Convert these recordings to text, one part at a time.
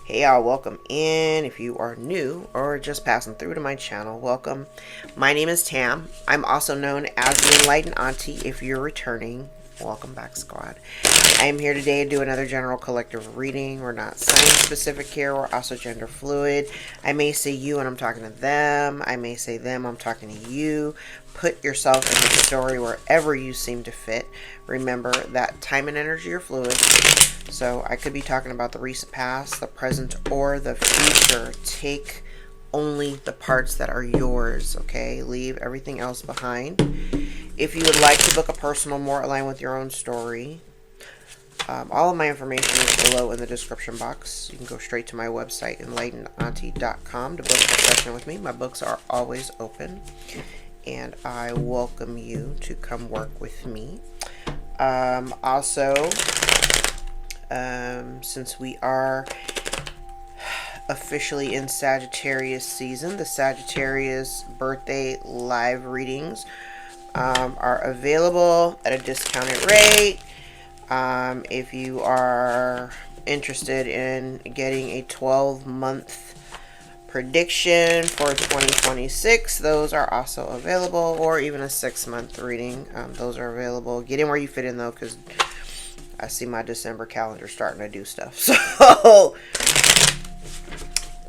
Hey y'all, welcome in. If you are new or just passing through to my channel, welcome. My name is Tam. I'm also known as the Enlightened Auntie. If you're returning, welcome back, squad. I am here today to do another general collective reading. We're not sign specific here. We're also gender fluid. I may say you and I'm talking to them. I may say them, I'm talking to you. Put yourself in the story wherever you seem to fit. Remember that time and energy are fluid. So I could be talking about the recent past, the present, or the future. Take only the parts that are yours, okay? Leave everything else behind. If you would like to book a personal more aligned with your own story, all of my information is below in the description box. You can go straight to my website, EnlightenedAuntie.com, to book a session with me. My books are always open, and I welcome you to come work with me. Since we are officially in Sagittarius season, the Sagittarius birthday live readings are available at a discounted rate. If you are interested in getting a 12-month prediction for 2026, those are also available, or even a 6-month reading. Those are available. Get in where you fit in, though, because I see my December calendar starting to do stuff. So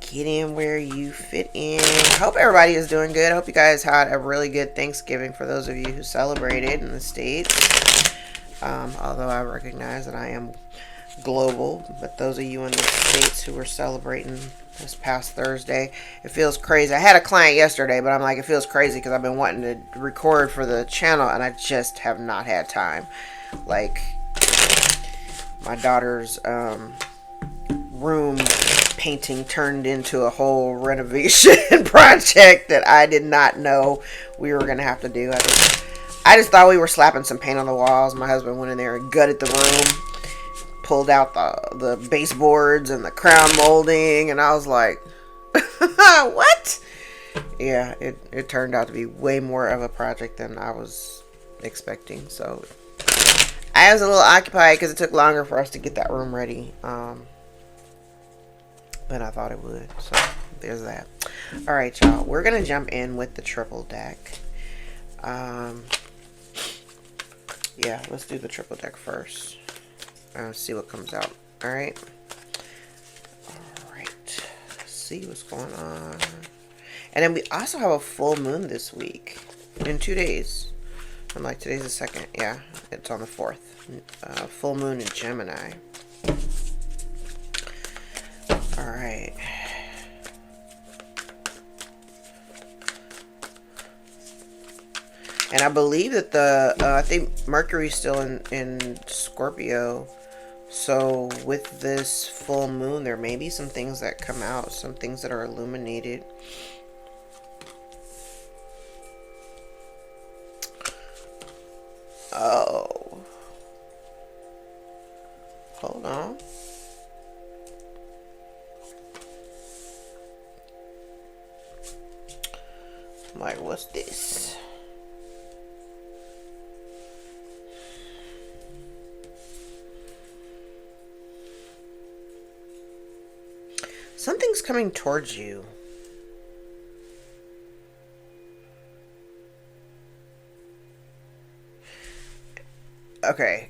get in where you fit in. I hope everybody is doing good. I hope you guys had a really good Thanksgiving for those of you who celebrated in the States. Although I recognize that I am global, but those of you in the States who were celebrating this past Thursday, it feels crazy. I had a client yesterday, but I'm like, it feels crazy because I've been wanting to record for the channel and I just have not had time. Like, my daughter's room painting turned into a whole renovation project that I did not know we were going to have to do. I just thought we were slapping some paint on the walls. My husband went in there and gutted the room, pulled out the baseboards and the crown molding, and I was like, what? Yeah, it turned out to be way more of a project than I was expecting. So I was a little occupied because it took longer for us to get that room ready than I thought it would. So there's that. All right, y'all. We're going to jump in with the triple deck. Yeah, let's do the triple deck first. See what comes out. All right. All right. Let's see what's going on. And then we also have a full moon this week. In 2 days. I'm like, today's the 2nd. Yeah, it's on the 4th. Full moon in Gemini. All right. And I believe that I think Mercury's still in Scorpio. So with this full moon, there may be some things that come out, some things that are illuminated. Oh. Hold on. I'm like, what's this? Something's coming towards you. Okay.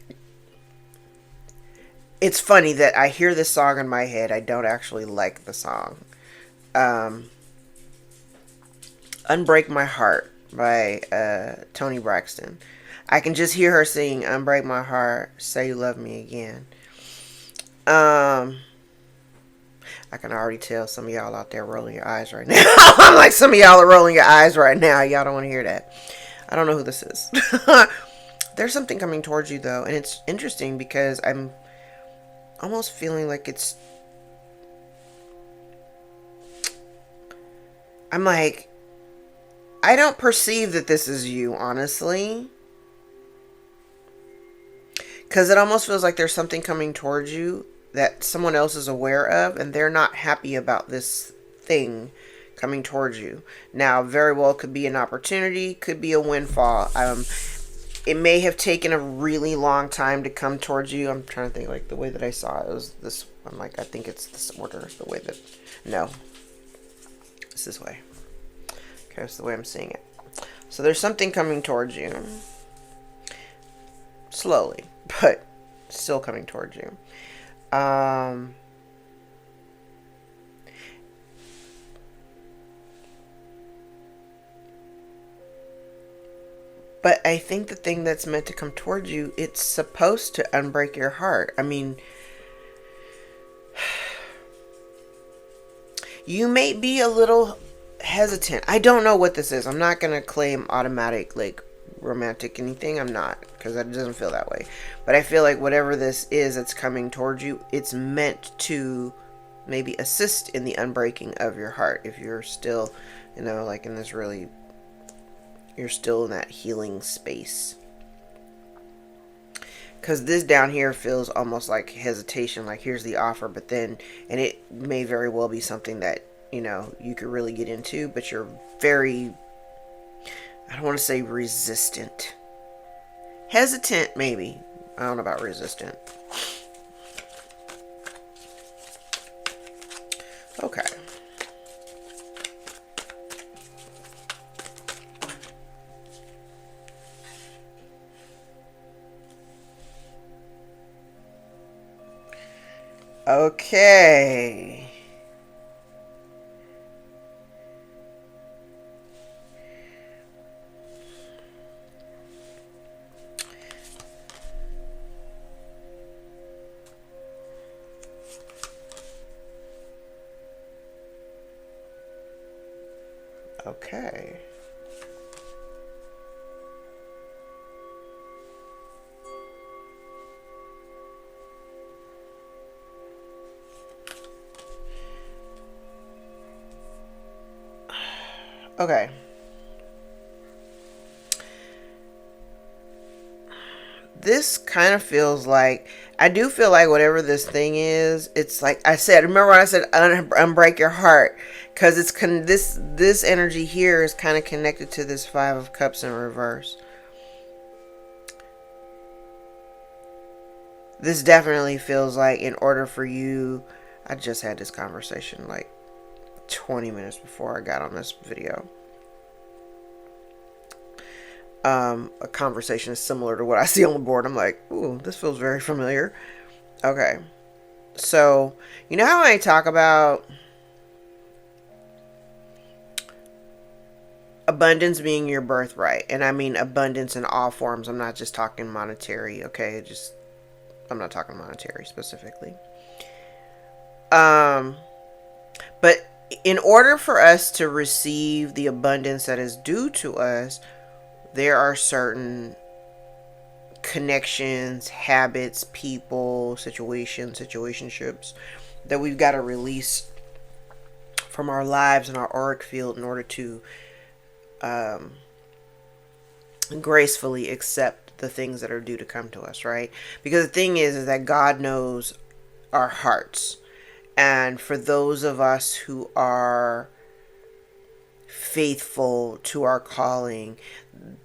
It's funny that I hear this song in my head. I don't actually like the song. Unbreak My Heart by Toni Braxton. I can just hear her sing Unbreak My Heart, Say You Love Me Again. I can already tell some of y'all out there rolling your eyes right now. I'm like, some of y'all are rolling your eyes right now. Y'all don't want to hear that. I don't know who this is. There's something coming towards you, though. And it's interesting because I'm almost feeling like I'm like, I don't perceive that this is you, honestly. Because it almost feels like there's something coming towards you that someone else is aware of, and they're not happy about this thing coming towards you. Now, very well could be an opportunity, could be a windfall. It may have taken a really long time to come towards you. I'm trying to think, like, the way that I saw it was this I'm like, I think it's this order, the way that, no, it's this way. Okay, that's the way I'm seeing it. So there's something coming towards you. Slowly, but still coming towards you. But I think the thing that's meant to come towards you, it's supposed to unbreak your heart. I mean, you may be a little hesitant. I don't know what this is. I'm not going to claim automatic, like, romantic anything. I'm not, because it doesn't feel that way. But I feel like whatever this is that's coming towards you, it's meant to maybe assist in the unbreaking of your heart. If you're still, you know, like in this really, you're still in that healing space. Because this down here feels almost like hesitation, like here's the offer, but then, and it may very well be something that, you know, you could really get into, but you're very, I don't want to say resistant. Hesitant, maybe. I don't know about resistant. Okay. Okay. Okay. Okay. This kind of feels like, I do feel like whatever this thing is, it's like I said, remember when I said unbreak your heart, because it's this energy here is kind of connected to this Five of Cups in reverse. This definitely feels like, in order for you, I just had this conversation like 20 minutes before I got on this video. A conversation is similar to what I see on the board. I'm like, ooh, this feels very familiar. Okay. So, you know how I talk about abundance being your birthright? And I mean abundance in all forms. I'm not just talking monetary, okay? I'm not talking monetary specifically. But in order for us to receive the abundance that is due to us, there are certain connections, habits, people, situationships that we've got to release from our lives and our auric field in order to gracefully accept the things that are due to come to us, right? Because the thing is that God knows our hearts. And for those of us who are faithful to our calling,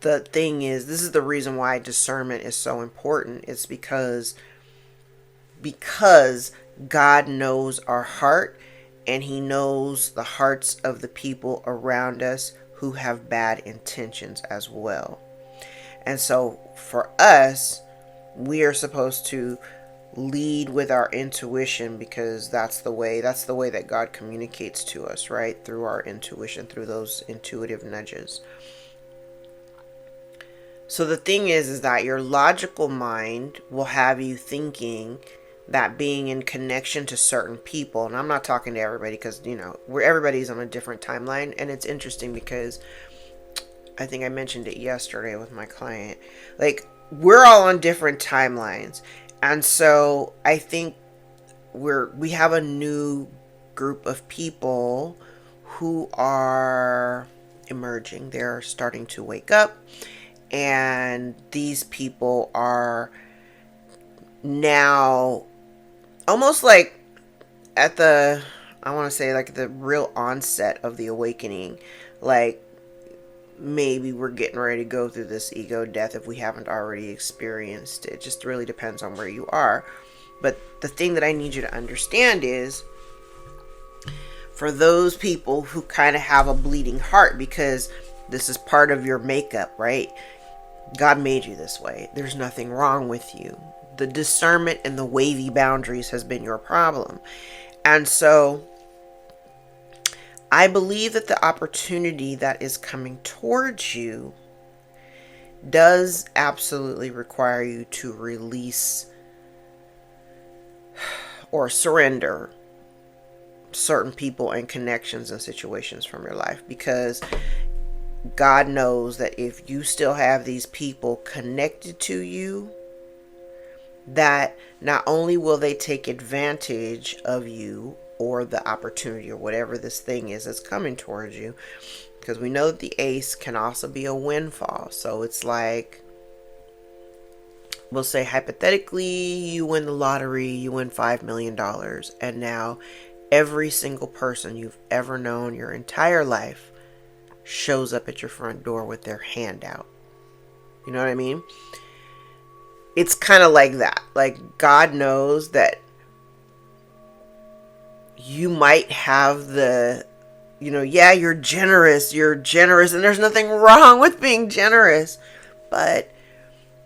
the thing is, this is the reason why discernment is so important. It's because God knows our heart, and he knows the hearts of the people around us who have bad intentions as well. And so for us, we are supposed to lead with our intuition, because that's the way that God communicates to us, right? Through our intuition, through those intuitive nudges. So the thing is that your logical mind will have you thinking that being in connection to certain people, and I'm not talking to everybody, because, you know, everybody's on a different timeline. And it's interesting because I think I mentioned it yesterday with my client. Like, we're all on different timelines. And so I think we have a new group of people who are emerging. They're starting to wake up. And these people are now almost like at the, I want to say, like the real onset of the awakening. Like, maybe we're getting ready to go through this ego death if we haven't already experienced it. It just really depends on where you are. But the thing that I need you to understand is, for those people who kind of have a bleeding heart, because this is part of your makeup, right? God made you this way. There's nothing wrong with you. The discernment and the wavy boundaries has been your problem. And so I believe that the opportunity that is coming towards you does absolutely require you to release or surrender certain people and connections and situations from your life, because God knows that if you still have these people connected to you, that not only will they take advantage of you or the opportunity or whatever this thing is that's coming towards you, because we know that the ace can also be a windfall. So it's like, we'll say hypothetically you win the lottery, you win $5 million, and now every single person you've ever known your entire life shows up at your front door with their hand out. You know what I mean? It's kind of like that. Like, God knows that you might have the, yeah, you're generous, and there's nothing wrong with being generous, but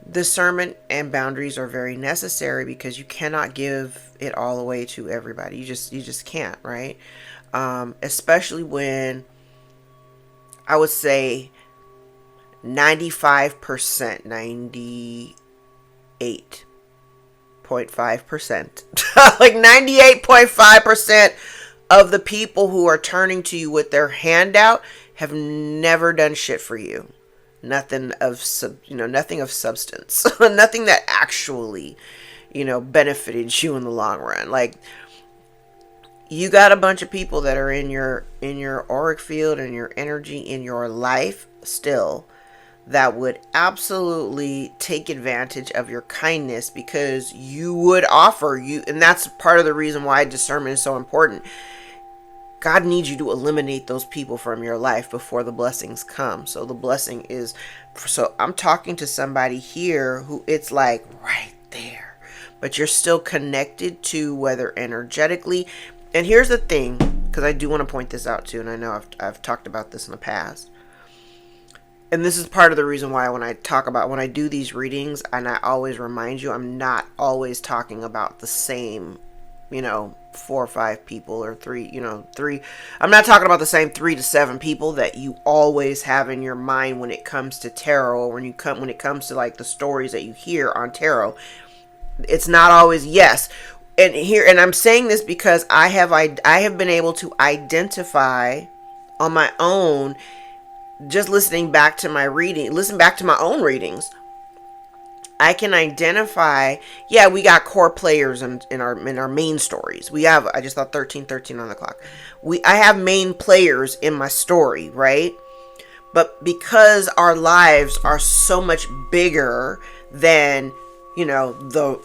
discernment and boundaries are very necessary, because you cannot give it all away to everybody. You just can't, right? Especially when, I would say 95%, 98.5%, like 98.5% of the people who are turning to you with their hand out have never done shit for you. Nothing of nothing of substance, nothing that actually, benefited you in the long run. Like, you got a bunch of people that are in your auric field and your energy in your life still, that would absolutely take advantage of your kindness, because you would offer you, and that's part of the reason why discernment is so important. God needs you to eliminate those people from your life before the blessings come. So the blessing is, so I'm talking to somebody here who it's like right there, but you're still connected to, whether energetically. And here's the thing, because I do want to point this out too, and I know I've talked about this in the past. And this is part of the reason why when I do these readings, and I always remind you, I'm not always talking about the same, 4 or 5 people, or 3. I'm not talking about the same 3 to 7 people that you always have in your mind when it comes to tarot, or when it comes to like the stories that you hear on tarot. It's not always, yes. And I'm saying this because I have been able to identify on my own, just listen back to my own readings. I can identify, yeah, we got core players in our main stories. We have, I just thought 1313 on the clock. I have main players in my story, right? But because our lives are so much bigger than, the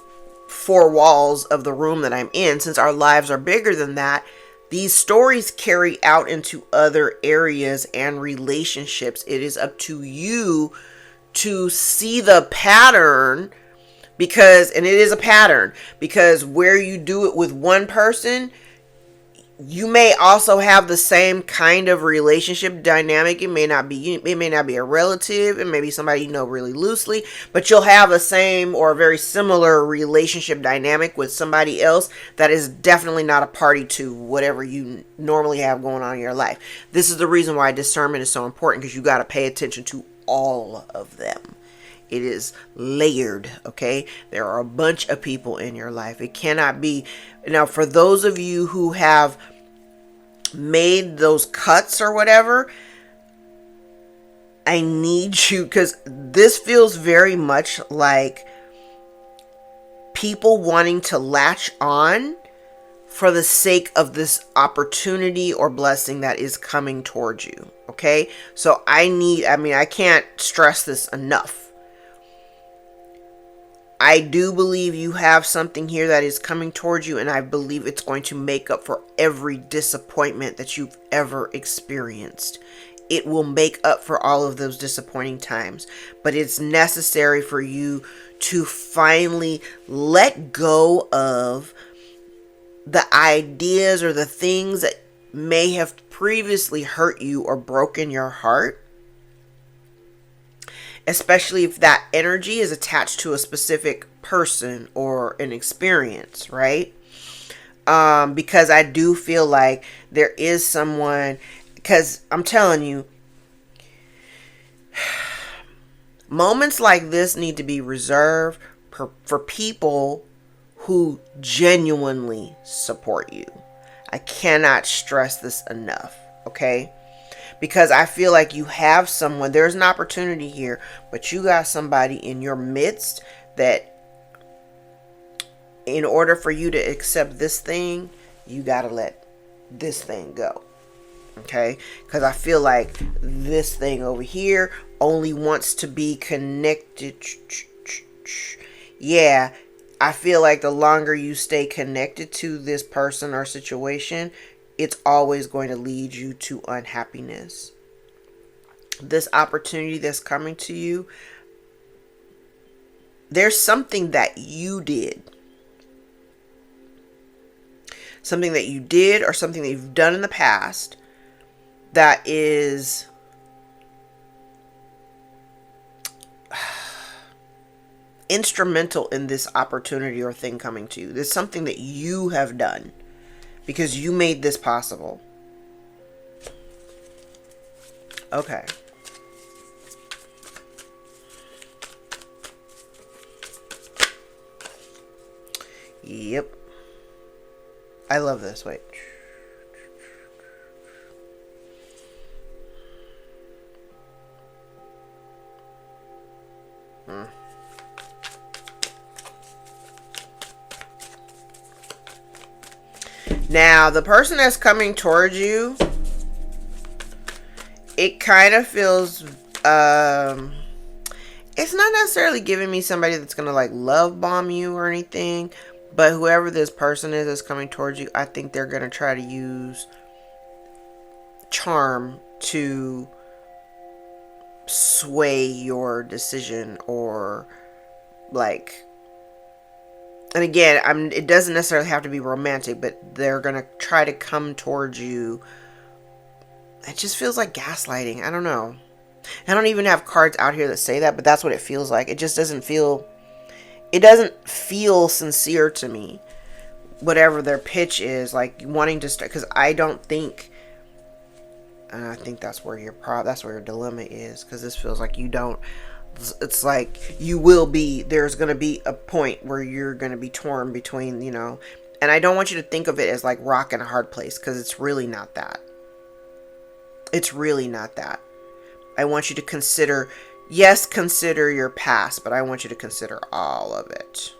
4 walls of the room that I'm in, since our lives are bigger than that, these stories carry out into other areas and relationships. It is up to you to see the pattern, and it is a pattern, because where you do it with one person, you may also have the same kind of relationship dynamic. It may not be a relative. It may be somebody you know really loosely, but you'll have the same or a very similar relationship dynamic with somebody else that is definitely not a party to whatever you normally have going on in your life. This is the reason why discernment is so important, because you got to pay attention to all of them. It is layered, okay? There are a bunch of people in your life. It cannot be. Now, for those of you who have made those cuts or whatever, I need you, because this feels very much like people wanting to latch on for the sake of this opportunity or blessing that is coming towards you, okay? So I can't stress this enough. I do believe you have something here that is coming towards you, and I believe it's going to make up for every disappointment that you've ever experienced it will make up for all of those disappointing times. But it's necessary for you to finally let go of the ideas or the things that may have previously hurt you or broken your heart, especially if that energy is attached to a specific person or an experience, right? Because I do feel like there is someone, because I'm telling you, moments like this need to be reserved for people who genuinely support you. I cannot stress this enough, okay? Because I feel like you have someone, there's an opportunity here, but you got somebody in your midst that in order for you to accept this thing, you got to let this thing go. Okay? Because I feel like this thing over here only wants to be connected. Yeah, I feel like the longer you stay connected to this person or situation, it's always going to lead you to unhappiness. This opportunity that's coming to you, there's something that you did. Something that you did or something that you've done in the past that is instrumental in this opportunity or thing coming to you. There's something that you have done because you made this possible. Okay. Yep. I love this. Wait. Now, the person that's coming towards you, it kind of feels, it's not necessarily giving me somebody that's going to like love bomb you or anything, but whoever this person is that's coming towards you, I think they're going to try to use charm to sway your decision or like, and again, it doesn't necessarily have to be romantic, but they're going to try to come towards you. It just feels like gaslighting. I don't know. I don't even have cards out here that say that, but that's what it feels like. It just doesn't feel sincere to me. Whatever their pitch is, like wanting to start, because I don't think, and I think that's where that's where your dilemma is, because this feels like you don't. It's like there's going to be a point where you're going to be torn between, and I don't want you to think of it as like rock and a hard place, because it's really not that. It's really not that. I want you to consider your past, but I want you to consider all of it.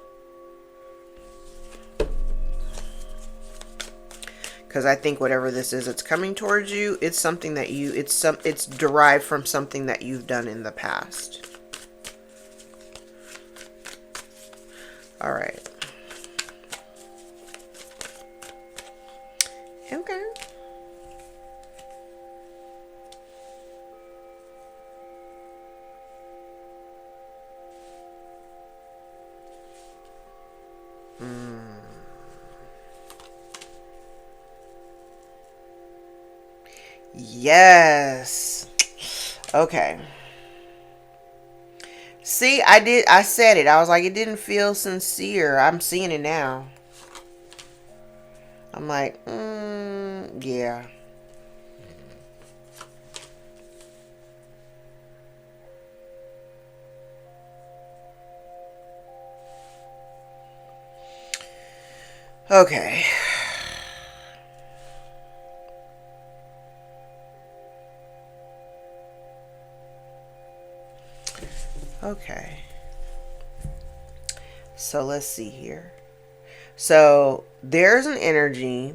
Because I think whatever this is that's coming towards you, it's something that it's derived from something that you've done in the past. All right. Okay. Yes. Okay. See, I said it. I was like, it didn't feel sincere. I'm seeing it now. I'm like, yeah. Okay. Okay. So let's see here. So there's an energy.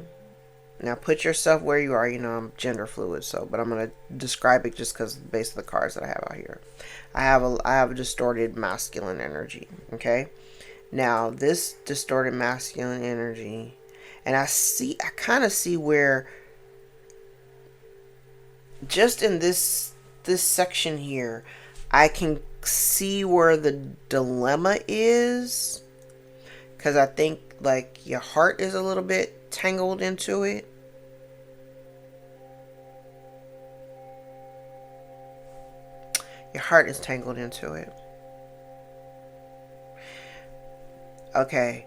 Now put yourself where you are. I'm gender fluid, but I'm going to describe it just because based on the cards that I have out here. I have a distorted masculine energy. Okay. Now this distorted masculine energy, and I kind of see where just in this section here, I can see where the dilemma is, because I think like your heart is a little bit tangled into it. Your heart is tangled into it. Okay.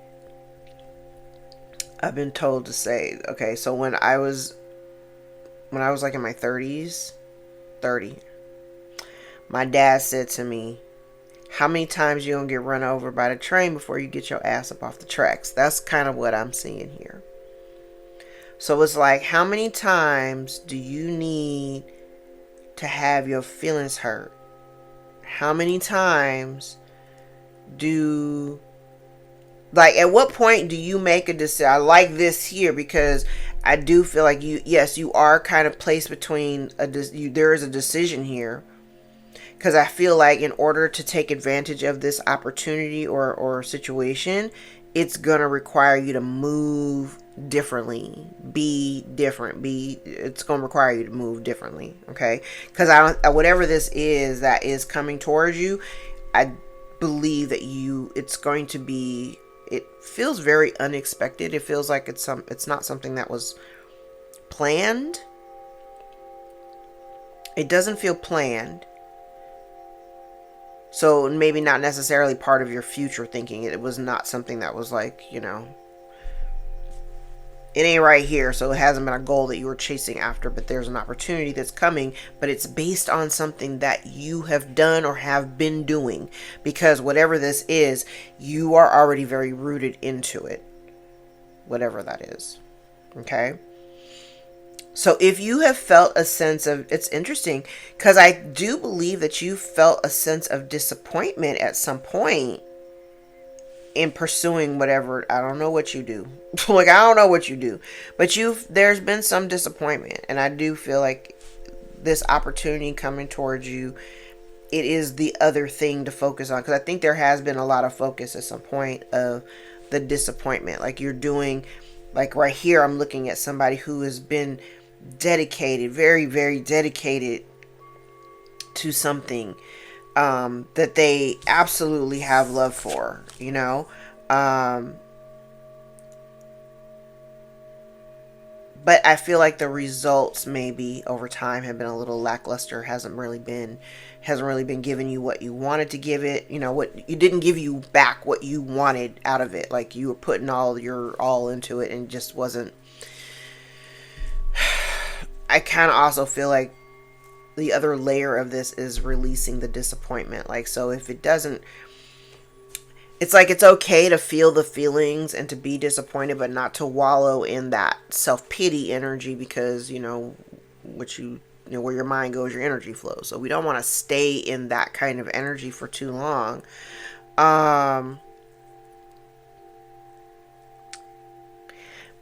I've been told to say, okay, so when I was like in my 30, my dad said to me, how many times you gonna get run over by the train before you get your ass up off the tracks? That's kind of what I'm seeing here. So it's like, how many times do you need to have your feelings hurt? How many times do, like, at what point do you make a decision? I like this here because I do feel like you are kind of placed between there is a decision here, because I feel like in order to take advantage of this opportunity or situation, it's going to require you to move differently, be different, it's going to require you to move differently. Okay. Because whatever this is that is coming towards you, I believe that it's going to be, it feels very unexpected. It feels like it's not something that was planned. It doesn't feel planned. So maybe not necessarily part of your future thinking. It was not something that was like, it ain't right here. So it hasn't been a goal that you were chasing after, but there's an opportunity that's coming, but it's based on something that you have done or have been doing, because whatever this is, you are already very rooted into it, whatever that is. Okay. So if you have felt a sense of, it's interesting because I do believe that you felt a sense of disappointment at some point in pursuing whatever, I don't know what you do. Like, I don't know what you do, but there's been some disappointment, and I do feel like this opportunity coming towards you, it is the other thing to focus on, because I think there has been a lot of focus at some point of the disappointment. Like you're doing, like right here, I'm looking at somebody who has been dedicated, very, very dedicated to something that they absolutely have love for, but I feel like the results maybe over time have been a little lackluster. Hasn't really been giving you what you wanted to give it. What you didn't give you back what you wanted out of it. Like you were putting all your all into it and just wasn't. I kind of also feel like the other layer of this is releasing the disappointment. Like, so if it doesn't, it's like, it's okay to feel the feelings and to be disappointed, but not to wallow in that self-pity energy, because, where your mind goes, your energy flows. So we don't want to stay in that kind of energy for too long. But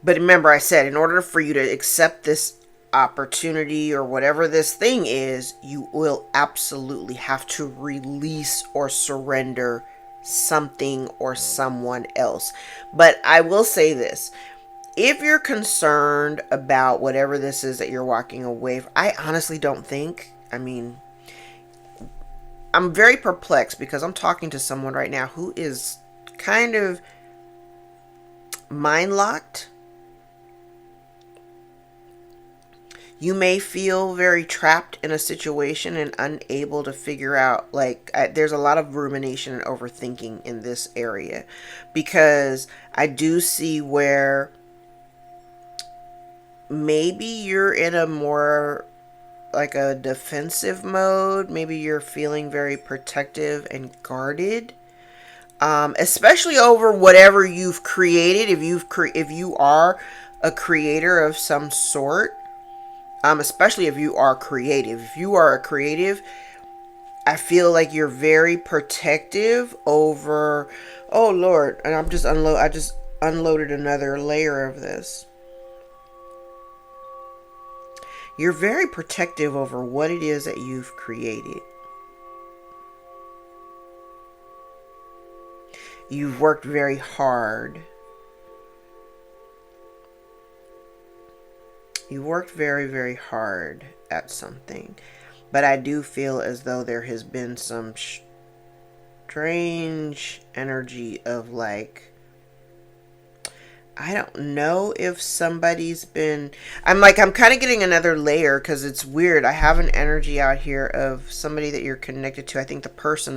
remember, I said, in order for you to accept this opportunity or whatever this thing is, you will absolutely have to release or surrender something or someone else. But I will say this, if you're concerned about whatever this is that you're walking away from, I honestly don't think, I'm very perplexed, because I'm talking to someone right now who is kind of mind locked. You may feel very trapped in a situation and unable to figure out, there's a lot of rumination and overthinking in this area, because I do see where maybe you're in a more like a defensive mode. Maybe you're feeling very protective and guarded, especially over whatever you've created. If you are a creator of some sort, especially if you are creative. If you are a creative, I feel like you're very protective over, oh Lord, and I just unloaded another layer of this. You're very protective over what it is that you've created. You've worked very hard. You worked very, very hard at something. But I do feel as though there has been some strange energy of like, I don't know if somebody's been, I'm kind of getting another layer because it's weird. I have an energy out here of somebody that you're connected to. I think this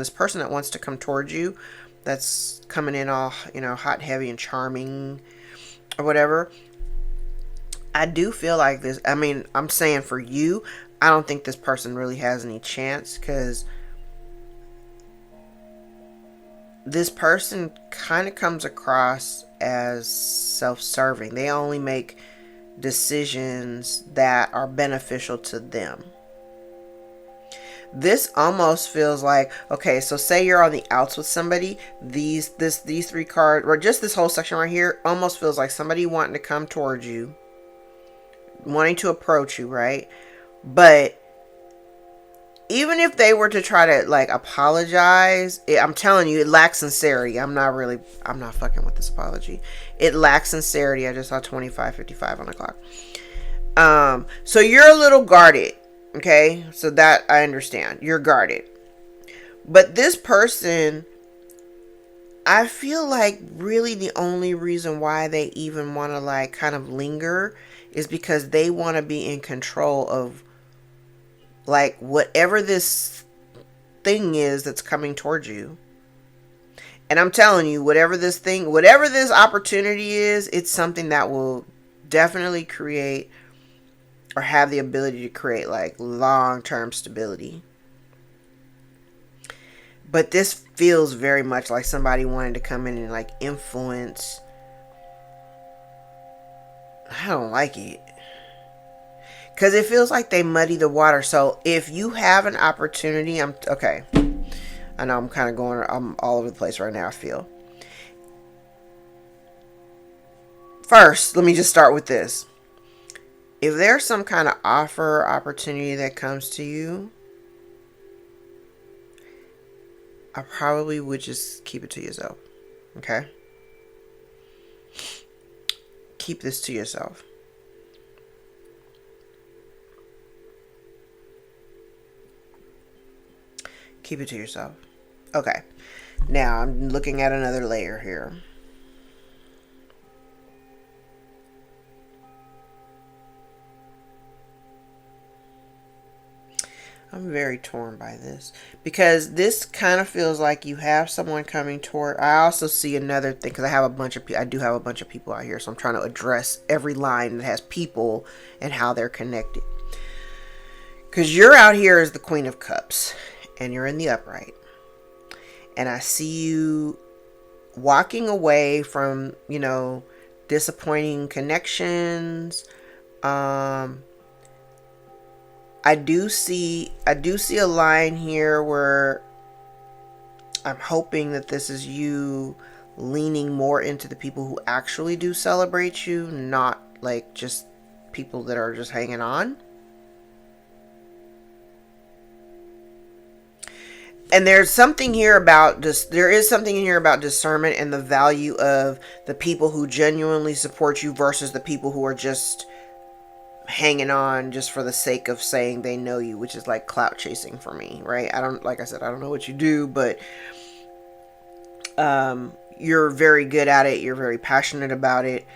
person that wants to come towards you, that's coming in all, hot, heavy, and charming or whatever. I do feel like this. I mean, I'm saying for you, I don't think this person really has any chance because this person kind of comes across as self-serving. They only make decisions that are beneficial to them. This almost feels like, okay, so say you're on the outs with somebody, these three cards, or just this whole section right here, almost feels like somebody wanting to come towards you, wanting to approach you, right? But even if they were to try to like apologize, I'm telling you, it lacks sincerity. I'm not fucking with this apology. It lacks sincerity. I just saw 25:55 on the clock. So you're a little guarded. Okay. So that I understand. You're guarded. But this person, I feel like really the only reason why they even want to like kind of linger is because they want to be in control of like whatever this thing is that's coming towards you. And I'm telling you, whatever this opportunity is, it's something that will definitely create or have the ability to create like long-term stability. But this feels very much like somebody wanting to come in and like influence. I don't like it. Because it feels like they muddy the water. So if you have an opportunity, okay. I know I'm all over the place right now, I feel. First, let me just start with this. If there's some kind of offer or opportunity that comes to you, I probably would just keep it to yourself. Okay? Keep this to yourself. Keep it to yourself. Okay. Now I'm looking at another layer here. I'm very torn by this because this kind of feels like you have someone coming toward. I also see another thing because I do have a bunch of people out here, so I'm trying to address every line that has people and how they're connected. Because you're out here as the Queen of Cups and you're in the upright, and I see you walking away from, disappointing connections. I do see a line here where I'm hoping that this is you leaning more into the people who actually do celebrate you, not like just people that are just hanging on. And there is something here about discernment and the value of the people who genuinely support you versus the people who are just hanging on just for the sake of saying they know you, which is like clout chasing for me, right? Like I said, I don't know what you do, but you're very good at it. You're very passionate about it.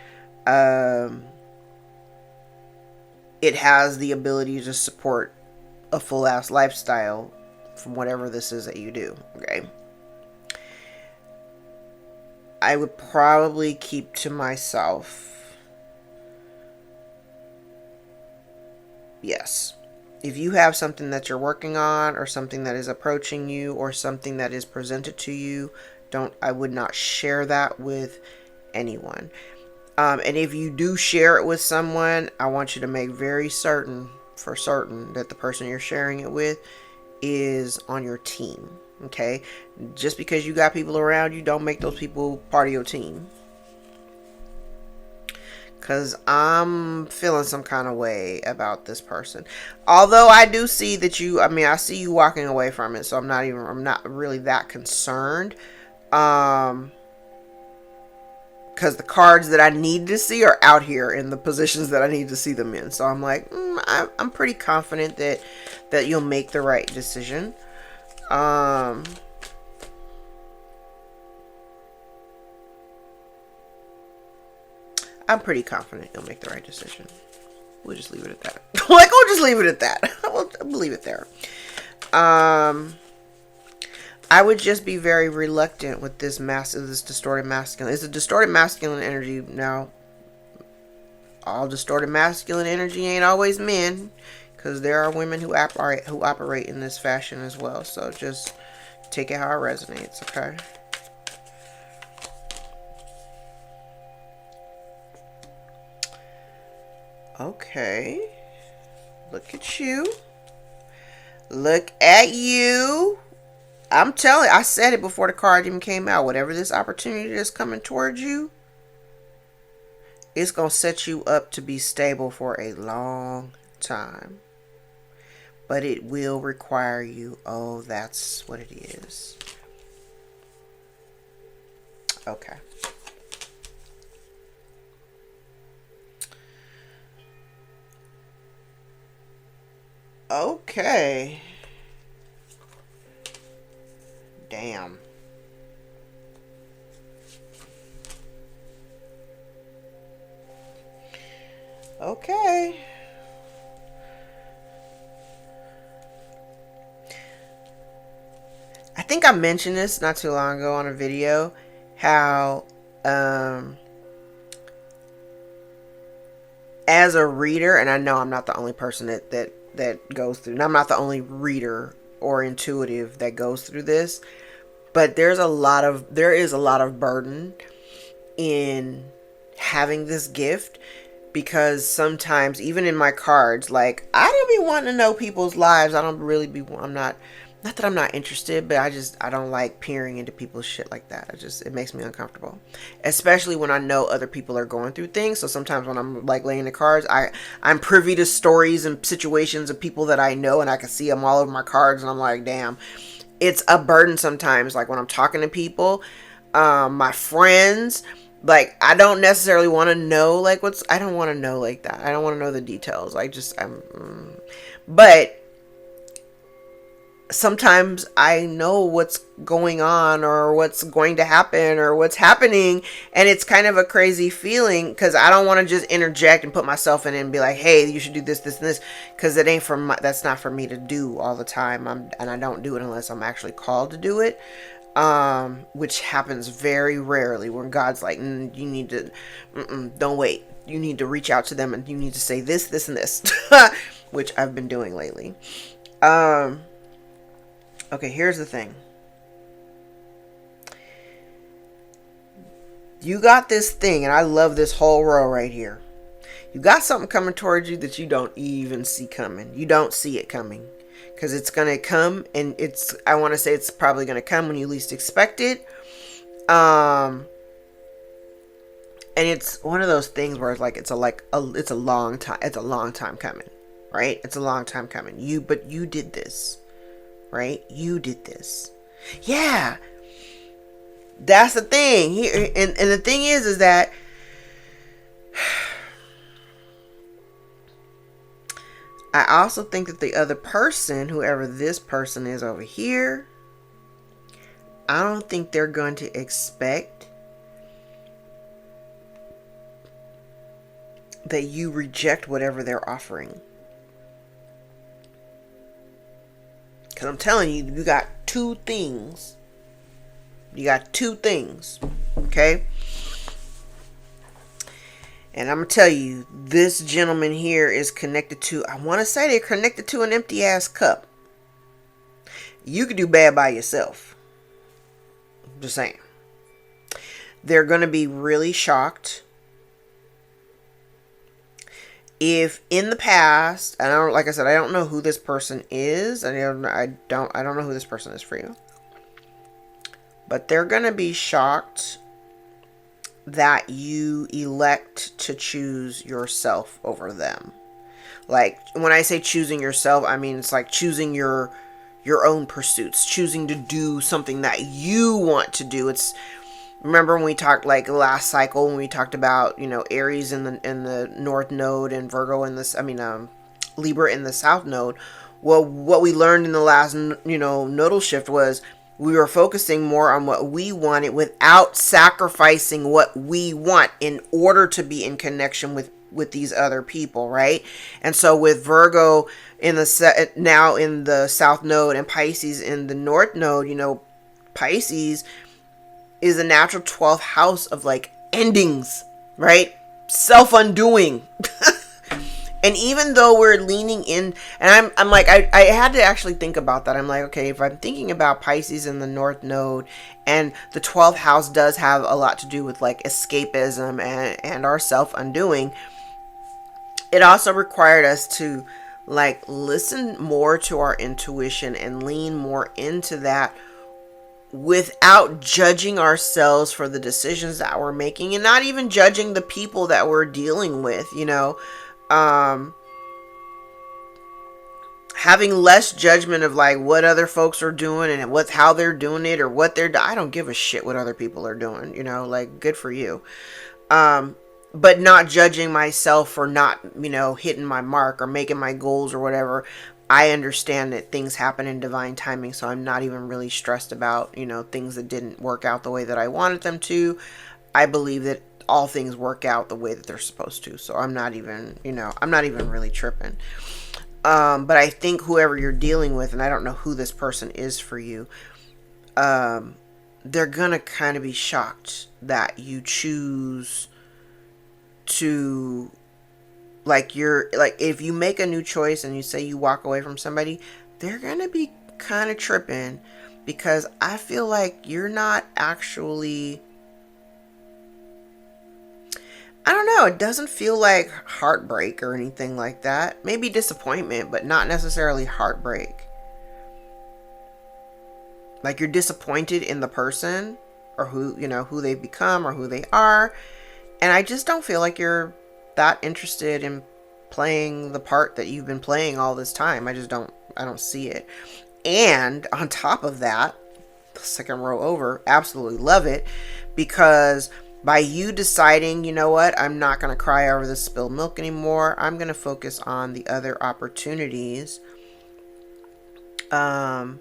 It has the ability to support a full ass lifestyle from whatever this is that you do. Okay. I would probably keep to myself. Yes. If you have something that you're working on or something that is approaching you or something that is presented to you, I would not share that with anyone. And if you do share it with someone, I want you to make very certain that the person you're sharing it with is on your team. Okay? Just because you got people around you, don't make those people part of your team. Because I'm feeling some kind of way about this person. Although I do see that I see you walking away from it. So I'm not really that concerned. because the cards that I need to see are out here in the positions that I need to see them in. So I'm like, I'm pretty confident that you'll make the right decision. I'm pretty confident you'll make the right decision. We'll just leave it at that. Like, we'll just leave it at that. We'll leave it there. I would just be very reluctant with this distorted masculine. It's a distorted masculine energy. Now, all distorted masculine energy ain't always men, because there are women who operate in this fashion as well. So just take it how it resonates, okay? Okay. Look at you. Look at you. I'm telling you, I said it before the card even came out. Whatever this opportunity is coming towards you, it's going to set you up to be stable for a long time. But it will require you. Oh, that's what it is. Okay. Okay. Damn. Okay. I think I mentioned this not too long ago on a video, how as a reader, and I know I'm not the only person that goes through, and I'm not the only reader or intuitive that goes through this, but there is a lot of burden in having this gift, because sometimes even in my cards, like, I don't be wanting to know people's lives. I'm not that I'm not interested, but I don't like peering into people's shit like that. It makes me uncomfortable, especially when I know other people are going through things. So sometimes when I'm like laying the cards, I'm privy to stories and situations of people that I know, and I can see them all over my cards, and I'm like, damn, it's a burden sometimes. Like when I'm talking to people, my friends, like, I don't necessarily want to know, like, I don't want to know like that. I don't want to know the details. But sometimes I know what's going on, or what's going to happen, or what's happening, and it's kind of a crazy feeling, because I don't want to just interject and put myself in it and be like, hey, you should do this, this, and this, because that's not for me to do all the time. And I don't do it unless I'm actually called to do it. Which happens very rarely, when God's like, you need to, don't wait. You need to reach out to them, and you need to say this, this, and this, which I've been doing lately. Okay, here's the thing. You got this thing, and I love this whole row right here. You got something coming towards you that you don't even see coming. You don't see it coming. Because it's going to come, and I want to say it's probably going to come when you least expect it. And it's one of those things where it's like, it's a long time coming, right? It's a long time coming. But you did this, right? You did this. Yeah. That's the thing here. And the thing is that I also think that the other person, whoever this person is over here, I don't think they're going to expect that you reject whatever they're offering. Because I'm telling you, you got two things. You got two things. Okay? And I'm going to tell you, this gentleman here is connected to, I want to say they're connected to an empty ass cup. You could do bad by yourself. Just saying. They're going to be really shocked if in the past, and like I said, I don't know who this person is. I don't know who this person is for you. But they're going to be shocked that you elect to choose yourself over them. Like, when I say choosing yourself, I mean it's like choosing your own pursuits, choosing to do something that you want to do. It's Remember when we talked like last cycle when we talked about, you know, Aries in the North Node and Virgo in this, Libra in the South Node. Well, what we learned in the last, you know, nodal shift was we were focusing more on what we wanted without sacrificing what we want in order to be in connection with these other people, right? And so with Virgo in the now in the South Node and Pisces in the North Node, you know, Pisces is a natural 12th house of like endings, right? Self undoing. And even though we're leaning in, and I'm like, I had to actually think about that. I'm like, okay, if I'm thinking about Pisces in the North Node, and the 12th house does have a lot to do with like escapism and our self undoing, it also required us to like listen more to our intuition and lean more into that without judging ourselves for the decisions that we're making, and not even judging the people that we're dealing with, you know. Having less judgment of like what other folks are doing and what's how they're doing it or what they're I don't give a shit what other people are doing, you know, like good for you. But not judging myself for not, you know, hitting my mark or making my goals or whatever. I understand that things happen in divine timing, so I'm not even really stressed about, you know, things that didn't work out the way that I wanted them to. I believe that all things work out the way that they're supposed to. So I'm not even, you know, I'm not even really tripping. But I think whoever you're dealing with, and I don't know who this person is for you, they're gonna kind of be shocked that you choose to, like, you're like, if you make a new choice and you say you walk away from somebody, they're gonna be kind of tripping, because I feel like you're not actually, I don't know, it doesn't feel like heartbreak or anything like that. Maybe disappointment, but not necessarily heartbreak. Like you're disappointed in the person or who, you know, who they've become or who they are. And I just don't feel like you're that interested in playing the part that you've been playing all this time. I don't see it. And on top of that, the second row over, absolutely love it, because by you deciding, you know what, I'm not going to cry over this spilled milk anymore. I'm going to focus on the other opportunities. And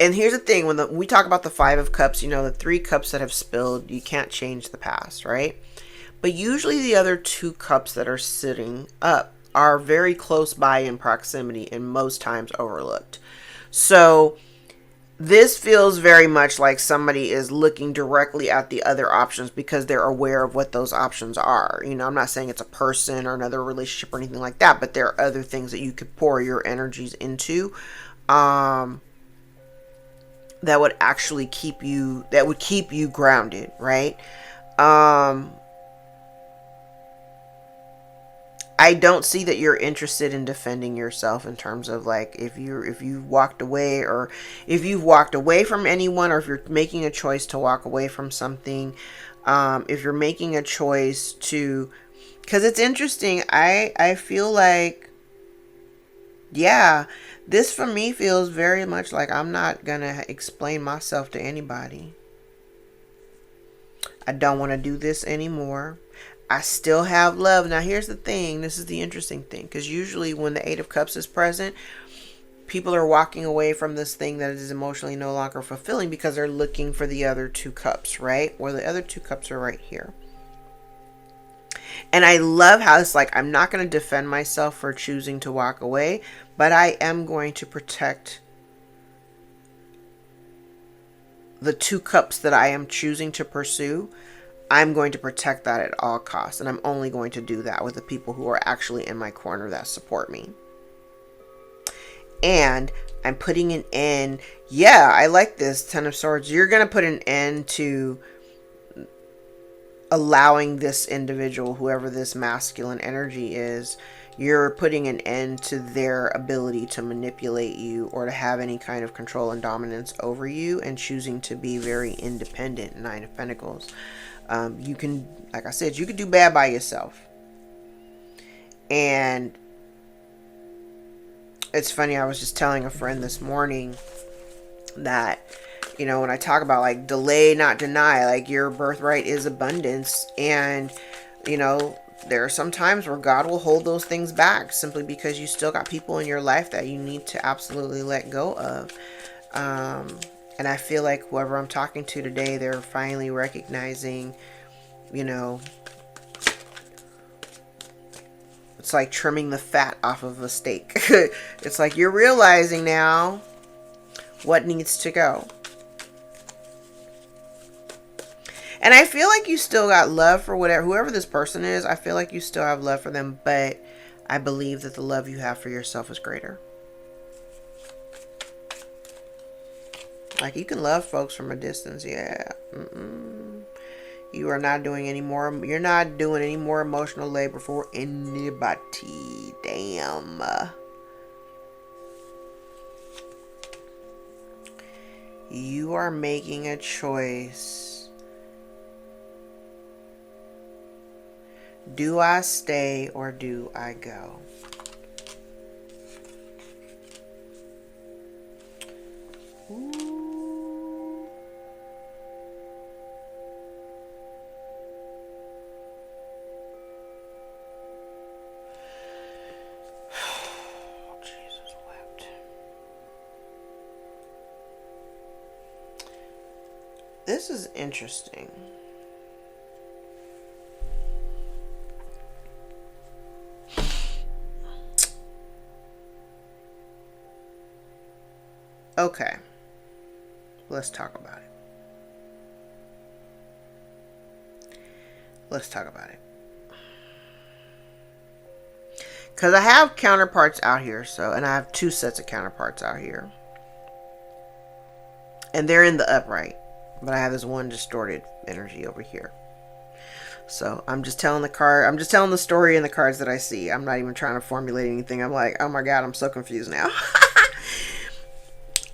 here's the thing, when we talk about the 5 of Cups, you know, the 3 cups that have spilled, you can't change the past, right? But usually the other 2 cups that are sitting up are very close by in proximity and most times overlooked. So this feels very much like somebody is looking directly at the other options because they're aware of what those options are. You know, I'm not saying it's a person or another relationship or anything like that, but there are other things that you could pour your energies into, that would actually keep you grounded, right? I don't see that you're interested in defending yourself in terms of like if you've walked away, or if you've walked away from anyone, or if you're making a choice to walk away from something, if you're making a choice to, because it's interesting, I feel like, yeah, this for me feels very much like I'm not gonna explain myself to anybody. I don't want to do this anymore. I still have love. Now, here's the thing. This is the interesting thing. Because usually when the 8 of Cups is present, people are walking away from this thing that is emotionally no longer fulfilling because they're looking for the other 2 cups, right? Where the other 2 cups are right here. And I love how it's like, I'm not going to defend myself for choosing to walk away, but I am going to protect the 2 cups that I am choosing to pursue. I'm going to protect that at all costs. And I'm only going to do that with the people who are actually in my corner that support me. And I'm putting an end. Yeah, I like this. 10 of Swords. You're going to put an end to allowing this individual, whoever this masculine energy is, you're putting an end to their ability to manipulate you or to have any kind of control and dominance over you, and choosing to be very independent. 9 of Pentacles. You can, like I said, you could do bad by yourself. And it's funny, I was just telling a friend this morning that, You know, when I talk about like delay, not deny, like your birthright is abundance. And, you know, there are some times where God will hold those things back simply because you still got people in your life that you need to absolutely let go of. And I feel like whoever I'm talking to today, they're finally recognizing, you know, it's like trimming the fat off of a steak. It's like you're realizing now what needs to go. And I feel like you still got love for whoever this person is. I feel like you still have love for them, but I believe that the love you have for yourself is greater. Like, you can love folks from a distance, yeah. You are not doing any more. You're not doing any more emotional labor for anybody. Damn. You are making a choice. Do I stay or do I go? Ooh. Jesus wept. This is interesting. Okay, let's talk about it. Let's talk about it. Because I have counterparts out here, and I have 2 sets of counterparts out here. And they're in the upright. But I have this one distorted energy over here. So I'm just telling the story in the cards that I see. I'm not even trying to formulate anything. I'm like, oh my God, I'm so confused now.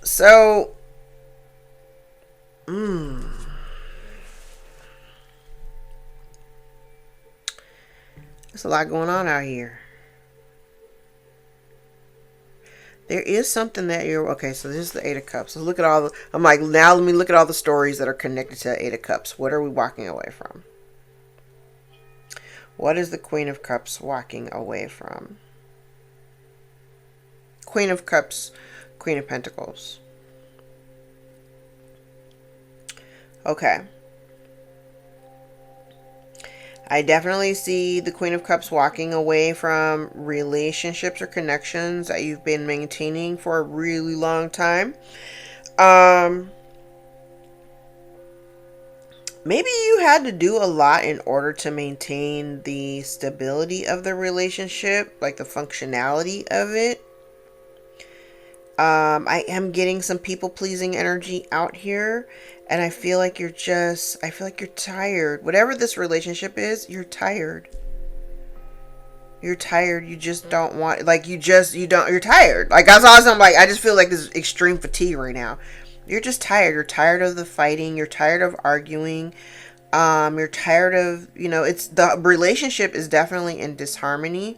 So, there's a lot going on out here. There is something that okay, so this is the 8 of Cups. Let's look at I'm like, now let me look at all the stories that are connected to the 8 of Cups. What are we walking away from? What is the Queen of Cups walking away from? Queen of Cups, Queen of Pentacles. Okay. I definitely see the Queen of Cups walking away from relationships or connections that you've been maintaining for a really long time. Maybe you had to do a lot in order to maintain the stability of the relationship, like the functionality of it. I am getting some people-pleasing energy out here. And I feel like you're tired. Whatever this relationship is, you're tired. You're tired. You just don't want, you're tired. Like, that's awesome. I'm like, I just feel like this is extreme fatigue right now. You're just tired. You're tired of the fighting. You're tired of arguing. You're tired of, it's, the relationship is definitely in disharmony.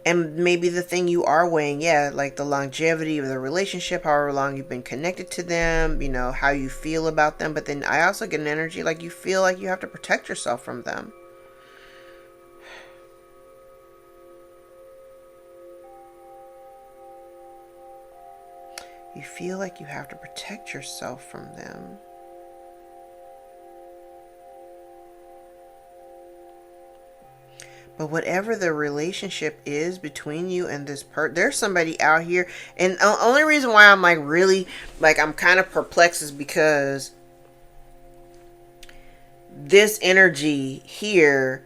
And maybe the thing you are weighing, like the longevity of the relationship, however long you've been connected to them, how you feel about them. But then I also get an energy like you feel like you have to protect yourself from them. You feel like you have to protect yourself from them. But whatever the relationship is between you and this there's somebody out here. And the only reason why I'm like really, like I'm kind of perplexed is because this energy here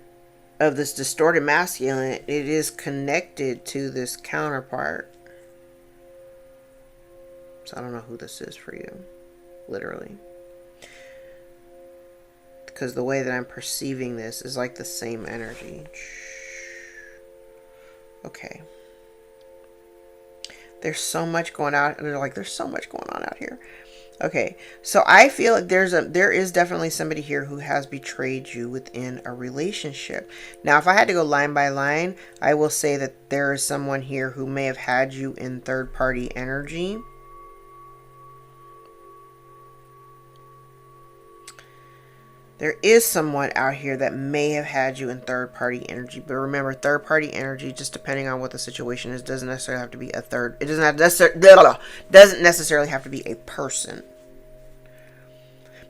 of this distorted masculine, it is connected to this counterpart. So I don't know who this is for you, literally. Because the way that I'm perceiving this is like the same energy. Okay. There's so much going on. And they're like, there's so much going on out here. Okay, so I feel like there is definitely somebody here who has betrayed you within a relationship. Now, if I had to go line by line, I will say that there is someone here who may have had you in third party energy. There is someone out here that may have had you in third party energy. But remember, third party energy, just depending on what the situation is, doesn't necessarily have to be a third. It doesn't necessarily have to be a person.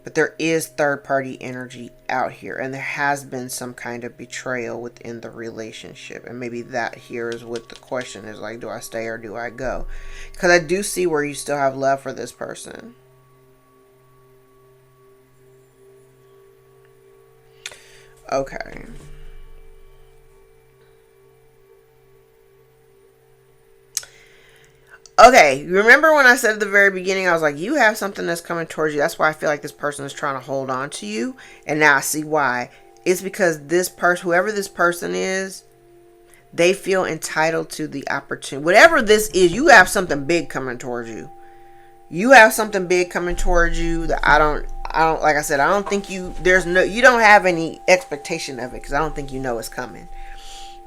But there is third party energy out here. And there has been some kind of betrayal within the relationship. And maybe that here is what the question is like, do I stay or do I go? Because I do see where you still have love for this person. Okay. Okay, remember when I said at the very beginning, I was like, you have something that's coming towards you. That's why I feel like this person is trying to hold on to you. And now I see why. It's because this person, whoever this person is, they feel entitled to the opportunity. Whatever this is, you have something big coming towards you. You have something big coming towards you that I don't, like I said, I don't think you don't have any expectation of it because I don't think you know it's coming.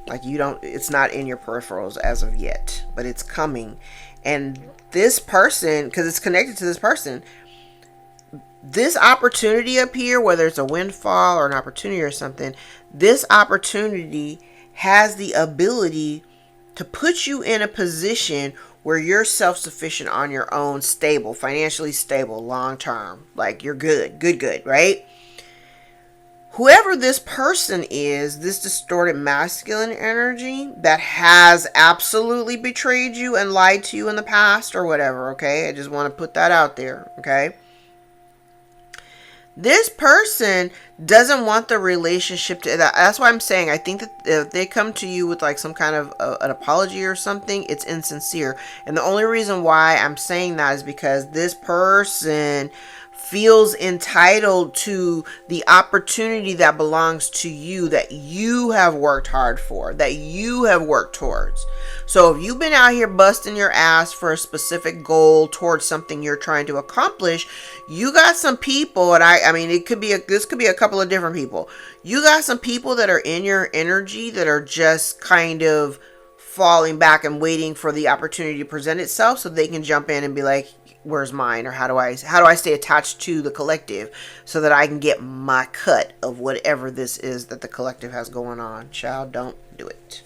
Like it's not in your peripherals as of yet, but it's coming. And this person, because it's connected to this person, this opportunity up here, whether it's a windfall or an opportunity or something, this opportunity has the ability to put you in a position where you're self-sufficient on your own, stable, financially stable, long term. Like you're good, right? Whoever this person is, this distorted masculine energy that has absolutely betrayed you and lied to you in the past or whatever, okay? I just want to put that out there, okay? This person doesn't want the relationship to, that's why I'm saying I think that if they come to you with like some kind of an apology or something, it's insincere. And the only reason why I'm saying that is because this person feels entitled to the opportunity that belongs to you, that you have worked hard for, that you have worked towards. So if you've been out here busting your ass for a specific goal towards something you're trying to accomplish, you got some people, and I mean, this could be a couple of different people. You got some people that are in your energy that are just kind of falling back and waiting for the opportunity to present itself so they can jump in and be like, where's mine? Or how do I stay attached to the collective so that I can get my cut of whatever this is that the collective has going on. Child, don't do it.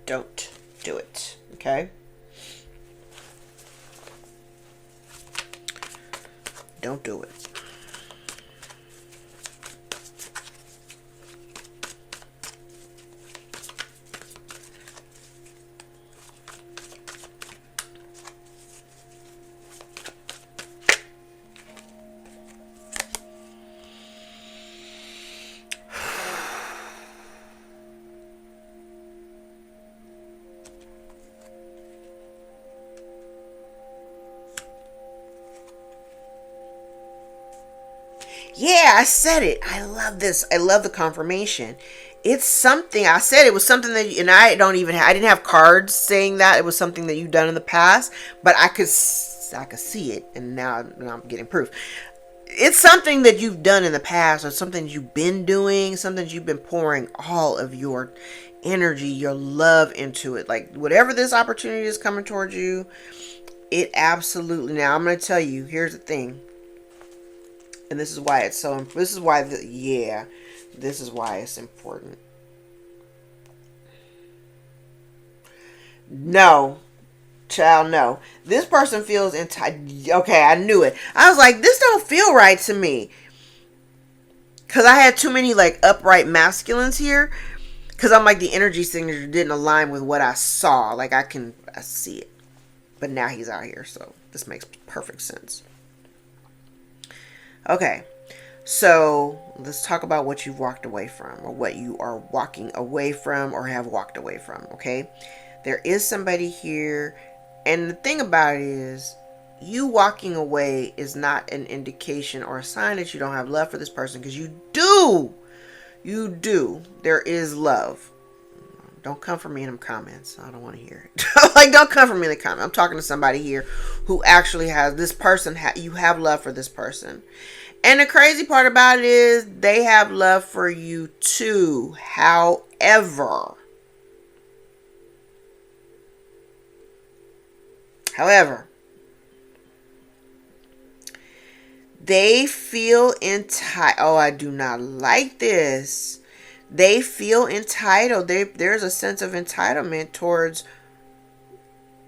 Don't do it. Okay? Don't do it. Yeah, I said it. I love this. I love the confirmation. It's something I said. It was something that, and I didn't have cards saying that it was something that you've done in the past, but I could see it, and now I'm getting proof. It's something that you've done in the past, or something you've been doing, something you've been pouring all of your energy, your love into it. Like whatever this opportunity is coming towards you, it absolutely. Now I'm going to tell you. Here's the thing. And this is why it's so, this is why it's important. No, child, no. This person feels entitled. Okay, I knew it. I was like, this don't feel right to me. Because I had too many like upright masculines here. Because I'm like, the energy signature didn't align with what I saw. Like I see it. But now he's out here, so this makes perfect sense. Okay, so let's talk about what you've walked away from, or what you are walking away from or have walked away from, okay? There is somebody here, and the thing about it is, you walking away is not an indication or a sign that you don't have love for this person, because you do. You do. There is love. Don't come for me in them comments. I don't want to hear it. Like, don't come for me in the comments. I'm talking to somebody here who actually has this person. You have love for this person. And the crazy part about it is they have love for you too. However, they feel entitled. Oh, I do not like this. They feel entitled. There's a sense of entitlement towards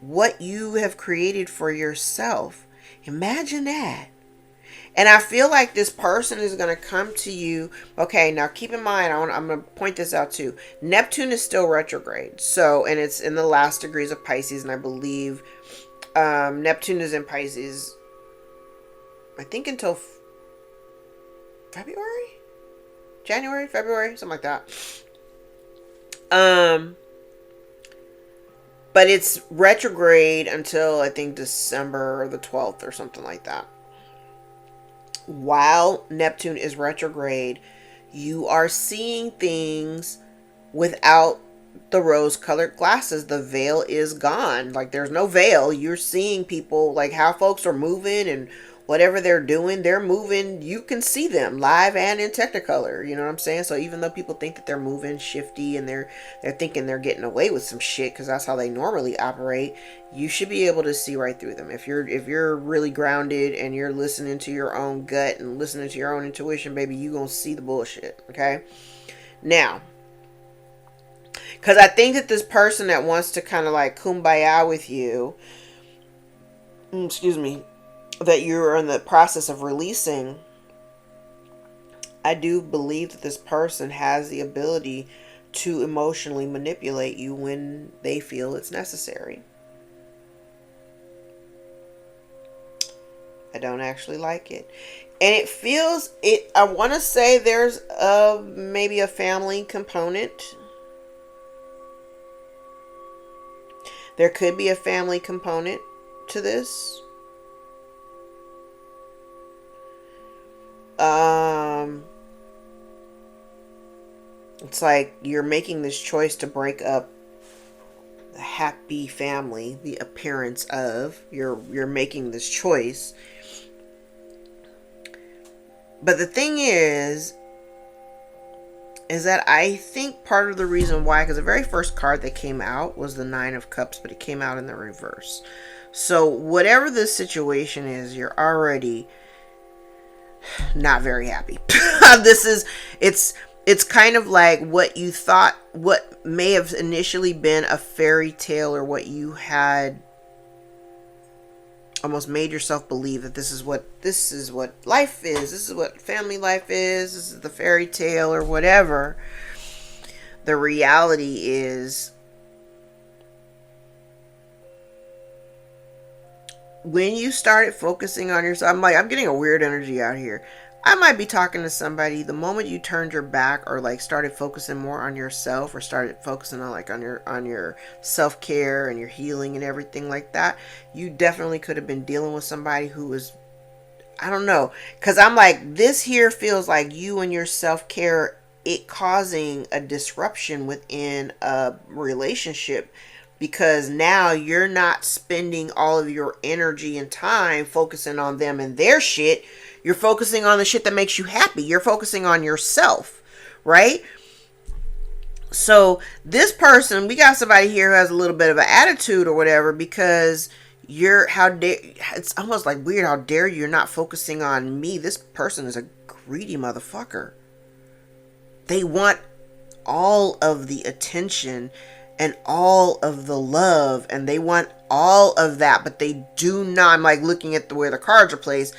what you have created for yourself. Imagine that. And I feel like this person is going to come to you. Okay, now keep in mind, I'm going to point this out too. Neptune is still retrograde. So, and it's in the last degrees of Pisces. And I believe Neptune is in Pisces, I think until February? January, February, something like that. But it's retrograde until I think December the 12th or something like that. While Neptune is retrograde, you are seeing things without the rose-colored glasses. The veil is gone. Like, there's no veil. You're seeing people, like how folks are moving and whatever they're doing, they're moving. You can see them live and in Technicolor. You know what I'm saying? So even though people think that they're moving shifty and they're thinking they're getting away with some shit because that's how they normally operate, you should be able to see right through them. If you're really grounded and you're listening to your own gut and listening to your own intuition, baby, you gonna see the bullshit. Okay? Now, because I think that this person that wants to kind of like kumbaya with you, excuse me, that you're in the process of releasing, I do believe that this person has the ability to emotionally manipulate you when they feel it's necessary. I don't actually like it. And it feels, I want to say there's maybe a family component. There could be a family component to this. It's like you're making this choice to break up the happy family, the appearance of. You're making this choice. But the thing is that I think part of the reason why, because the very first card that came out was the Nine of Cups, but it came out in the reverse. So whatever this situation is, you're already not very happy. It's kind of like what you thought, what may have initially been a fairy tale, or what you had almost made yourself believe that this is what life is. This is what family life is. This is the fairy tale or whatever. The reality is, when you started focusing on yourself, I'm getting a weird energy out here. I might be talking to somebody. The moment you turned your back, or like started focusing more on yourself, or started focusing on like on your self-care and your healing and everything like that, you definitely could have been dealing with somebody who was, I don't know, because I'm like, this here feels like you and your self-care, it causing a disruption within a relationship, because now you're not spending all of your energy and time focusing on them and their shit. You're focusing on the shit that makes you happy. You're focusing on yourself, right? So this person, we got somebody here who has a little bit of an attitude or whatever, because it's almost like weird. How dare you're not focusing on me? This person is a greedy motherfucker. They want all of the attention and all of the love, and they want all of that, but they do not. I'm like looking at the way the cards are placed.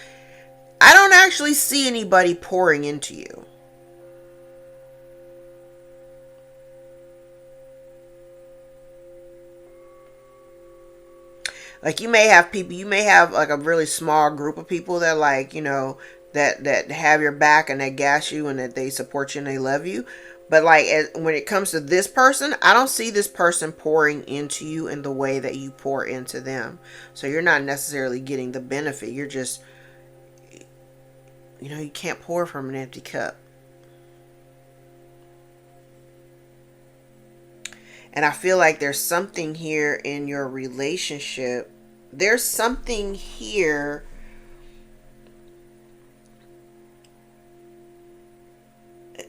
I don't actually see anybody pouring into you. Like, you may have like a really small group of people that, like, you know, that have your back and that gas you and that they support you and they love you. But like, when it comes to this person, I don't see this person pouring into you in the way that you pour into them. So you're not necessarily getting the benefit. You're just, you know, you can't pour from an empty cup. And I feel like there's something here in your relationship. There's something here.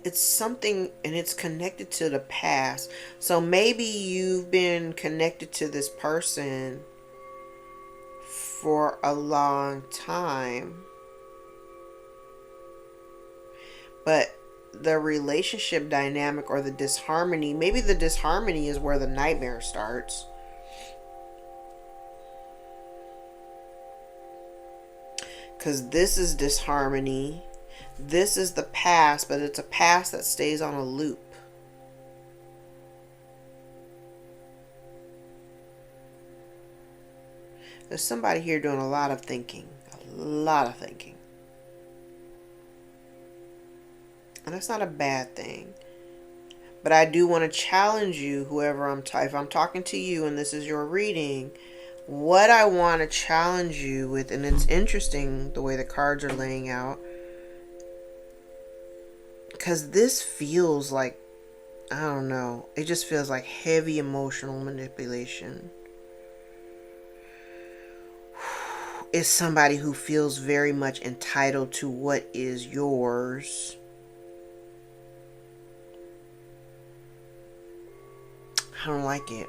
It's something, and it's connected to the past. So maybe you've been connected to this person for a long time, but the relationship dynamic or the disharmony, maybe the disharmony is where the nightmare starts. Because this is disharmony. This is the past, but it's a past that stays on a loop. There's somebody here doing a lot of thinking. A lot of thinking. And that's not a bad thing. But I do want to challenge you, whoever if I'm talking to you and this is your reading, what I want to challenge you with, and it's interesting the way the cards are laying out, because this feels like, I don't know, it just feels like heavy emotional manipulation. It's somebody who feels very much entitled to what is yours. I don't like it.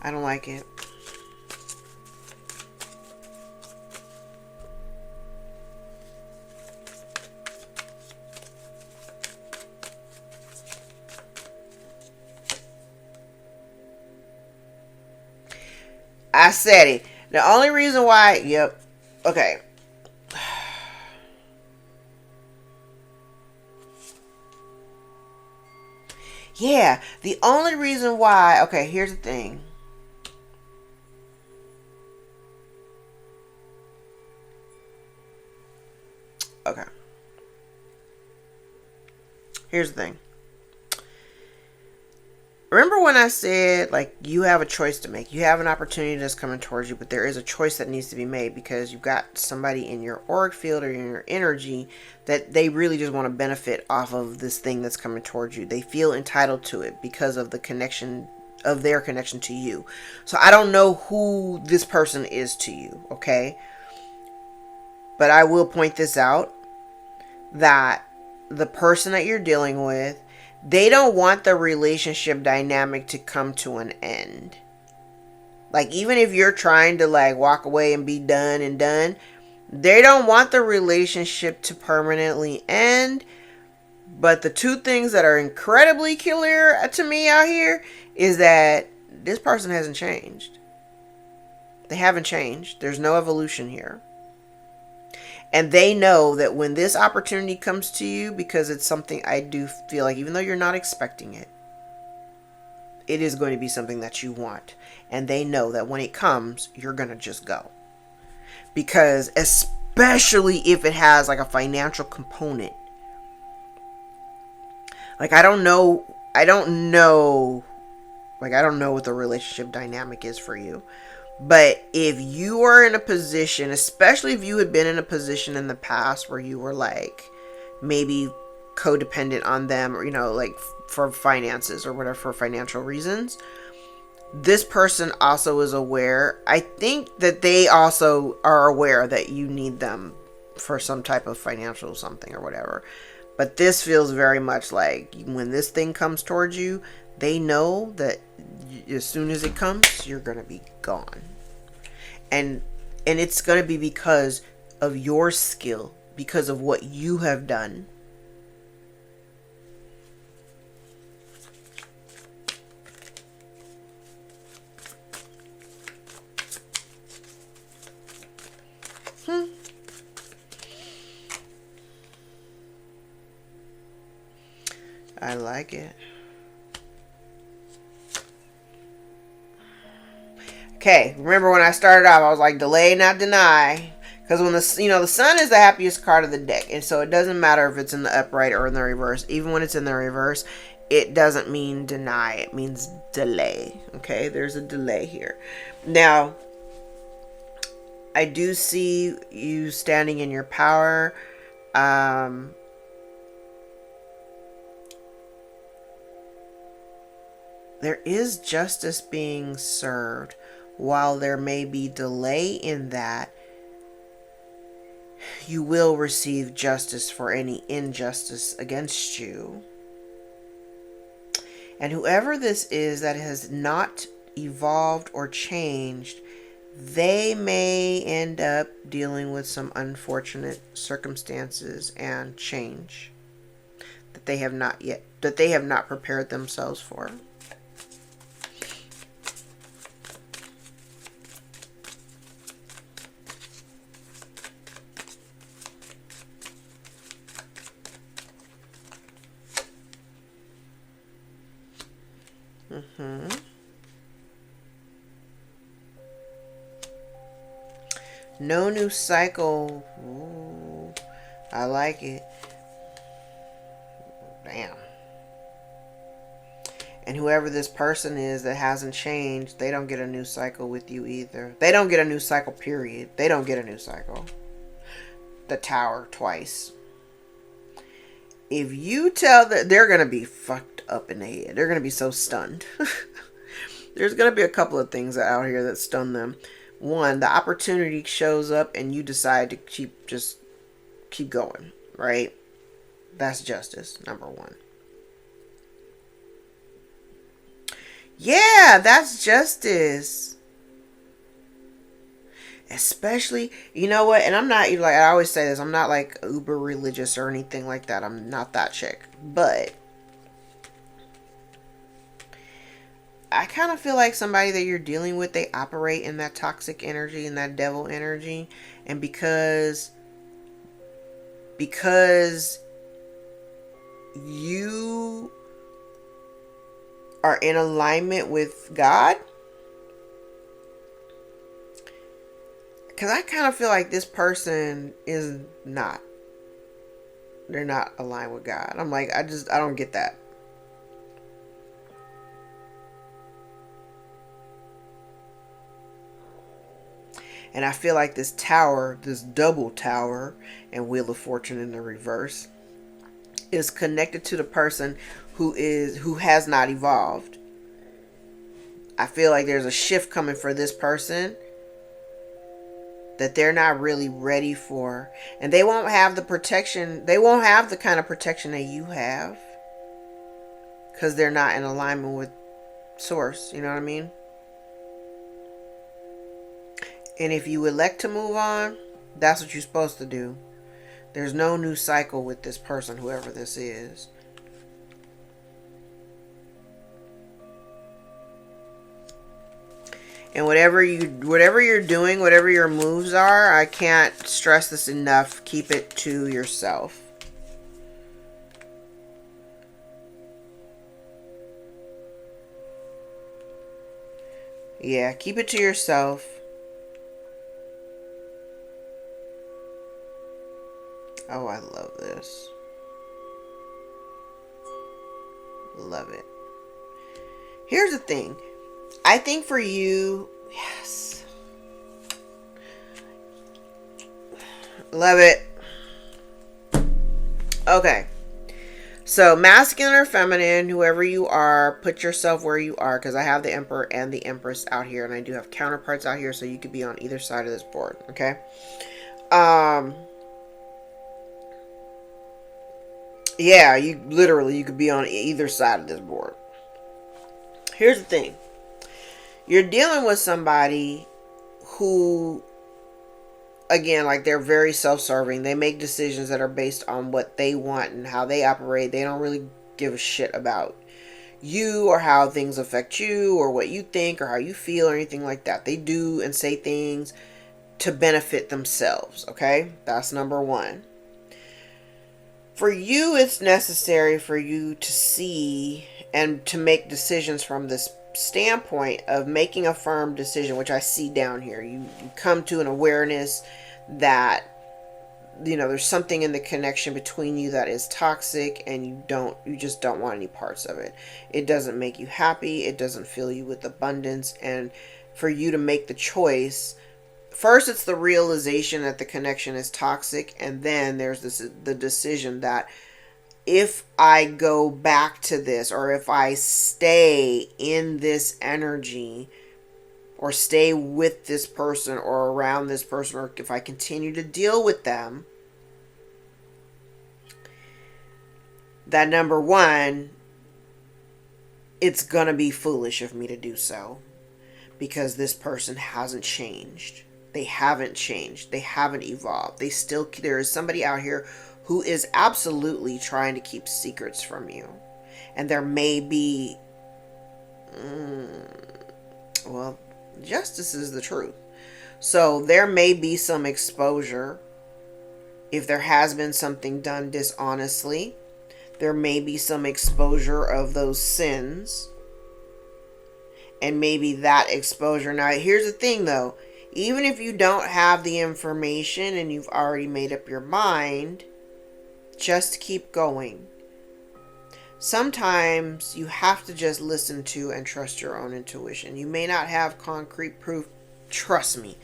I don't like it. I said it. The only reason why, yep. Okay. Yeah, the only reason why, okay, here's the thing. Okay. Here's the thing. Remember when I said, like, you have a choice to make. You have an opportunity that's coming towards you, but there is a choice that needs to be made because you've got somebody in your auric field or in your energy that they really just want to benefit off of this thing that's coming towards you. They feel entitled to it because of the connection of their connection to you. So I don't know who this person is to you, okay? But I will point this out, that the person that you're dealing with, they don't want the relationship dynamic to come to an end. Like, even if you're trying to, like, walk away and be done, they don't want the relationship to permanently end. But the two things that are incredibly clear to me out here is that this person hasn't changed. They haven't changed. There's no evolution here. And they know that when this opportunity comes to you, because it's something I do feel like, even though you're not expecting it, it is going to be something that you want. And they know that when it comes, you're going to just go. Because especially if it has like a financial component. Like, I don't know what the relationship dynamic is for you. But if you are in a position, especially if you had been in a position in the past where you were like maybe codependent on them, or, you know, like for finances or whatever, for financial reasons, this person also is aware. I think that they also are aware that you need them for some type of financial something or whatever. But this feels very much like when this thing comes towards you, they know that as soon as it comes, you're going to be gone. And it's going to be because of your skill, because of what you have done. I like it. Okay, remember when I started off, I was like, delay, not deny. Because when the sun is the happiest card of the deck. And so it doesn't matter if it's in the upright or in the reverse. Even when it's in the reverse, it doesn't mean deny. It means delay. Okay, there's a delay here. Now, I do see you standing in your power. there is justice being served. While there may be delay in that, you will receive justice for any injustice against you. And whoever this is that has not evolved or changed, they may end up dealing with some unfortunate circumstances and change that they have not prepared themselves for. No new cycle. Ooh, I like it. Damn. And whoever this person is that hasn't changed, they don't get a new cycle with you either. They don't get a new cycle, period. They don't get a new cycle. The Tower twice. If you tell that, they're going to be fucked up in the head. They're going to be so stunned. There's going to be a couple of things out here that stun them. One, the opportunity shows up and you decide to keep going, right? That's justice, number one. Yeah, that's justice. Especially, you know what? And I'm not, like I always say this, I'm not like uber religious or anything like that. I'm not that chick. But I kind of feel like somebody that you're dealing with, they operate in that toxic energy and that devil energy. And because you are in alignment with God, because I kind of feel like this person is not. They're not aligned with God. I'm like, I don't get that. And I feel like this tower, this double tower, and Wheel of Fortune in the reverse, is connected to the person who has not evolved. I feel like there's a shift coming for this person that they're not really ready for. And they won't have the protection. They won't have the kind of protection that you have. Because they're not in alignment with Source. You know what I mean? And if you elect to move on, that's what you're supposed to do. There's no new cycle with this person, whoever this is. And whatever you're doing, whatever your moves are, I can't stress this enough. Keep it to yourself. Yeah, keep it to yourself. Oh, I love this. Love it. Here's the thing. I think for you, yes. Love it. Okay. So, masculine or feminine, whoever you are, put yourself where you are, because I have the Emperor and the Empress out here, and I do have counterparts out here, so you could be on either side of this board, okay? Yeah, you could be on either side of this board. Here's the thing. You're dealing with somebody who, again, like, they're very self-serving. They make decisions that are based on what they want and how they operate. They don't really give a shit about you or how things affect you or what you think or how you feel or anything like that. They do and say things to benefit themselves, okay? That's number one. For you, it's necessary for you to see and to make decisions from this standpoint of making a firm decision, which I see down here. You come to an awareness that, you know, there's something in the connection between you that is toxic, and you just don't want any parts of it. It doesn't make you happy. It doesn't fill you with abundance. And for you to make the choice, first it's the realization that the connection is toxic, and then there's the decision that if I go back to this, or if I stay in this energy, or stay with this person or around this person, or if I continue to deal with them, that number one, it's gonna be foolish of me to do so, because this person hasn't changed. They haven't changed. They haven't evolved. There is somebody out here who is absolutely trying to keep secrets from you. And there may be, well, justice is the truth. So there may be some exposure. If there has been something done dishonestly, there may be some exposure of those sins. And maybe that exposure. Now, here's the thing though. Even if you don't have the information and you've already made up your mind, just keep going. Sometimes you have to just listen to and trust your own intuition. You may not have concrete proof. Trust me.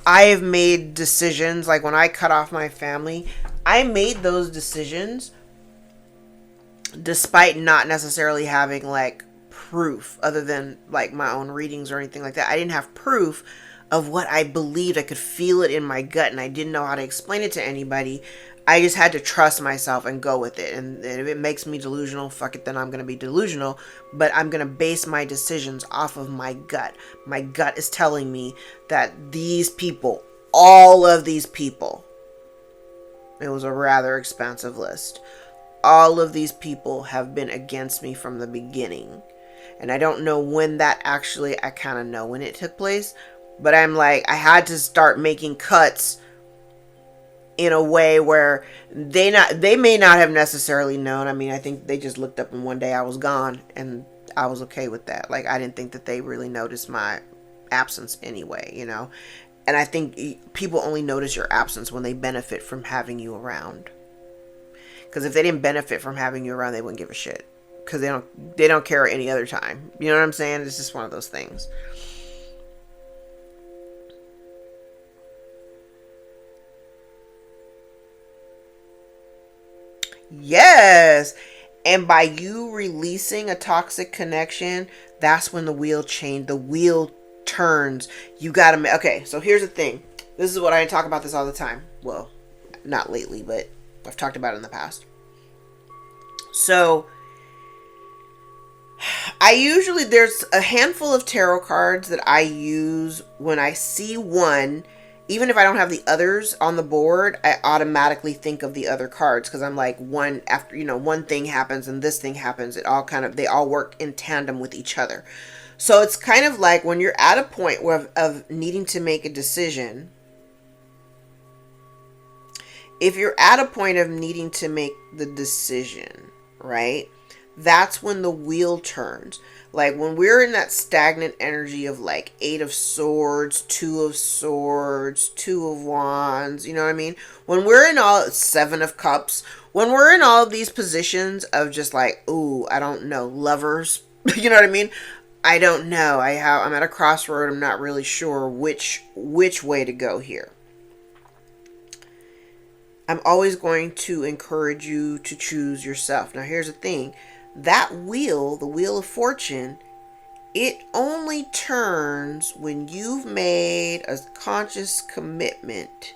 I have made decisions, like when I cut off my family, I made those decisions despite not necessarily having like proof other than like my own readings or anything like that. I didn't have proof of what I believed. I could feel it in my gut and I didn't know how to explain it to anybody. I just had to trust myself and go with it. And if it makes me delusional, fuck it, then I'm going to be delusional. But I'm going to base my decisions off of my gut. My gut is telling me that these people, all of these people, it was a rather expansive list. All of these people have been against me from the beginning. And I don't know when that actually, I kind of know when it took place. But I'm like, I had to start making cuts in a way where they may not have necessarily known. I mean, I think they just looked up and one day I was gone and I was okay with that. Like, I didn't think that they really noticed my absence anyway, you know. And I think people only notice your absence when they benefit from having you around. Because if they didn't benefit from having you around, they wouldn't give a shit. Because they don't care any other time. You know what I'm saying? It's just one of those things. Yes. And by you releasing a toxic connection, that's when the wheel turns. You gotta, okay, so here's the thing. This is what I talk about this all the time. Well, not lately, but I've talked about it in the past. So, there's a handful of tarot cards that I use when I see one. Even if I don't have the others on the board, I automatically think of the other cards because I'm like, one thing happens and this thing happens. They all work in tandem with each other. So it's kind of like when you're at a point of needing to make a decision. If you're at a point of needing to make the decision, right? That's when the wheel turns. Like when we're in that stagnant energy of like 8 of Swords, 2 of Swords, 2 of Wands, you know what I mean? When we're in all 7 of Cups, when we're in all of these positions of just like, ooh, I don't know, Lovers, you know what I mean? I don't know. I'm at a crossroad. I'm not really sure which way to go here. I'm always going to encourage you to choose yourself. Now here's the thing. That wheel, the Wheel of Fortune, it only turns when you've made a conscious commitment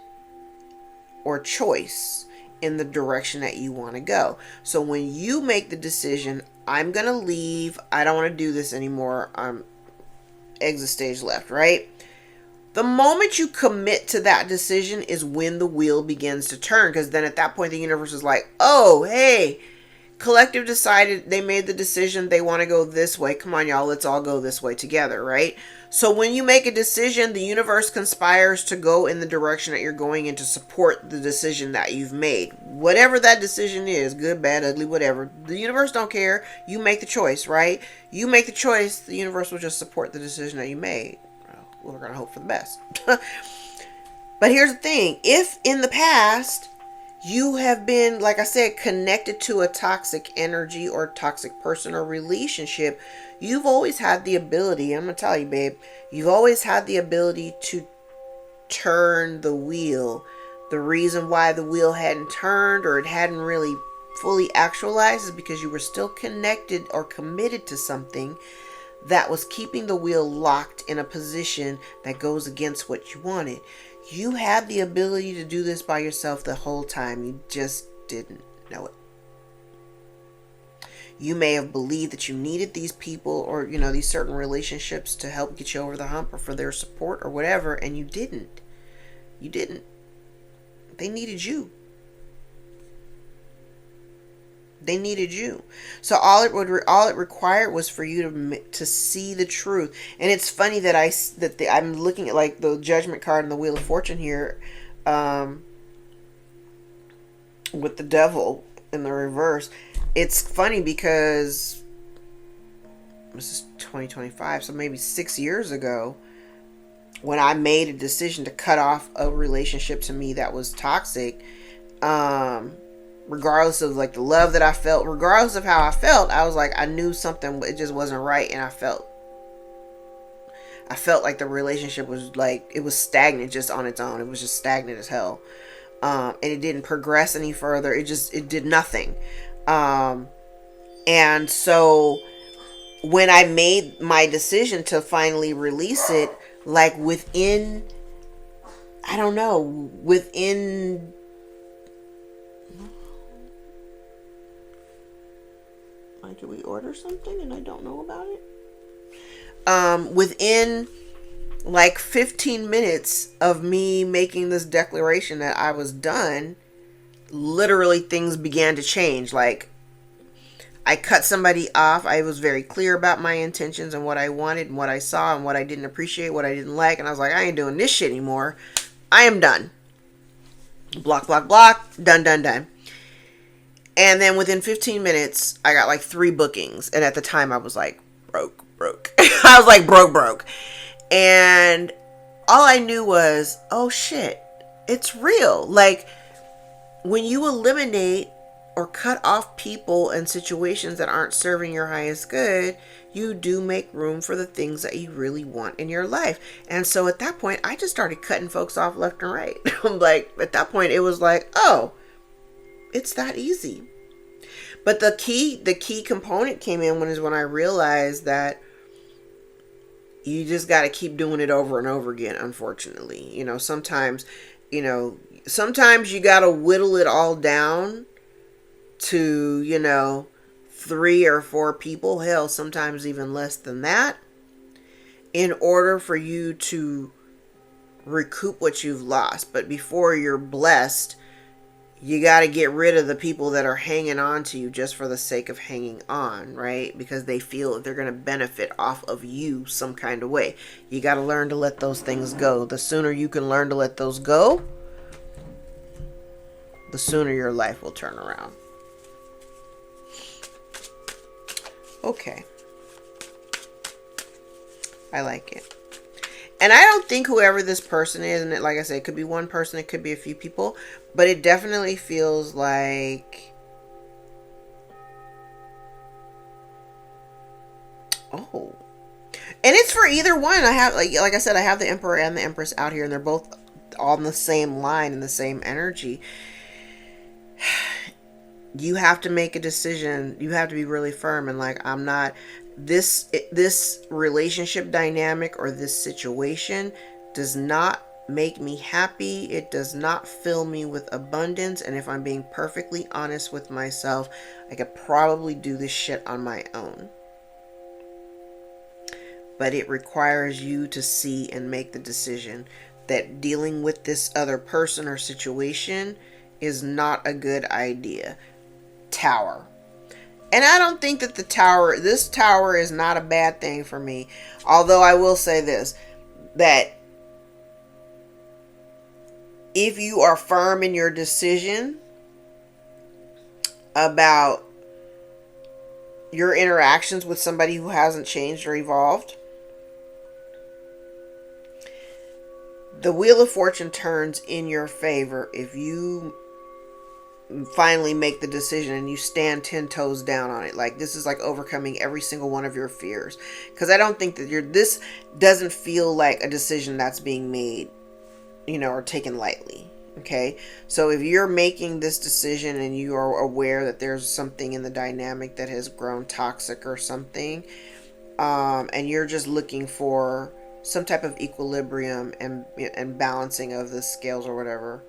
or choice in the direction that you want to go. So when you make the decision, I'm going to leave, I don't want to do this anymore, I'm exit stage left, right? The moment you commit to that decision is when the wheel begins to turn, because then at that point the universe is like, oh, hey, collective decided, they made the decision, they want to go this way. Come on, y'all, let's all go this way together, right? So when you make a decision, the universe conspires to go in the direction that you're going in to support the decision that you've made. Whatever that decision is, good, bad, ugly, whatever. The universe don't care. You make the choice, right? You make the choice, the universe will just support the decision that you made. Well, we're going to hope for the best. But here's the thing. If in the past you have been, like I said, connected to a toxic energy or toxic person or relationship, you've always had the ability, I'm going to tell you, babe, you've always had the ability to turn the wheel. The reason why the wheel hadn't turned or it hadn't really fully actualize is because you were still connected or committed to something that was keeping the wheel locked in a position that goes against what you wanted. You had the ability to do this by yourself the whole time. You just didn't know it. You may have believed that you needed these people or, these certain relationships to help get you over the hump or for their support or whatever, and you didn't. You didn't. They needed you. They needed you. So all it required was for you to see the truth. And it's funny that I'm looking at like the Judgment card and the Wheel of Fortune here, with the Devil in the reverse. It's funny because this is 2025, so maybe 6 years ago, when I made a decision to cut off a relationship to me that was toxic, regardless of like the love that I felt, regardless of how I felt, I was like, I knew something, it just wasn't right. And I felt like the relationship was like, it was stagnant just on its own. It was just stagnant as hell. And it didn't progress any further. It did nothing. And so when I made my decision to finally release it, like within, did we order something and I don't know about it? Within like 15 minutes of me making this declaration that I was done, literally things began to change. Like, I cut somebody off. I was very clear about my intentions and what I wanted and what I saw and what I didn't appreciate, what I didn't like. And I was like, I ain't doing this shit anymore. I am done. Block, block, block. Done, done, done. And then within 15 minutes, I got like 3 bookings. And at the time, I was like, broke. I was like, broke. And all I knew was, oh shit, it's real. Like, when you eliminate or cut off people and situations that aren't serving your highest good, you do make room for the things that you really want in your life. And so at that point, I just started cutting folks off left and right. I'm like, at that point, it was like, oh, it's that easy. But the key component came in when I realized that you just got to keep doing it over and over again, unfortunately. Sometimes you got to whittle it all down to, 3 or 4 people, hell, sometimes even less than that, in order for you to recoup what you've lost. But before you're blessed, you got to get rid of the people that are hanging on to you just for the sake of hanging on, right? Because they feel that they're going to benefit off of you some kind of way. You got to learn to let those things go. The sooner you can learn to let those go, the sooner your life will turn around. Okay. I like it. And I don't think whoever this person is, and like I said, it could be one person, it could be a few people, but it definitely feels like, oh, and it's for either one. I have, like I said, I have the Emperor and the Empress out here, and they're both on the same line in the same energy. You have to make a decision. You have to be really firm. And like, I'm not, this relationship dynamic or this situation does not make me happy. It does not fill me with abundance. And if I'm being perfectly honest with myself, I could probably do this shit on my own. But it requires you to see and make the decision that dealing with this other person or situation is not a good idea. Tower. And I don't think that this tower is not a bad thing for me. Although I will say this, that if you are firm in your decision about your interactions with somebody who hasn't changed or evolved, the Wheel of Fortune turns in your favor if you finally make the decision and you stand 10 toes down on it. Like, this is like overcoming every single one of your fears. Because I don't think that this doesn't feel like a decision that's being made, or taken lightly. Okay, so if you're making this decision and you are aware that there's something in the dynamic that has grown toxic or something, and you're just looking for some type of equilibrium and balancing of the scales or whatever,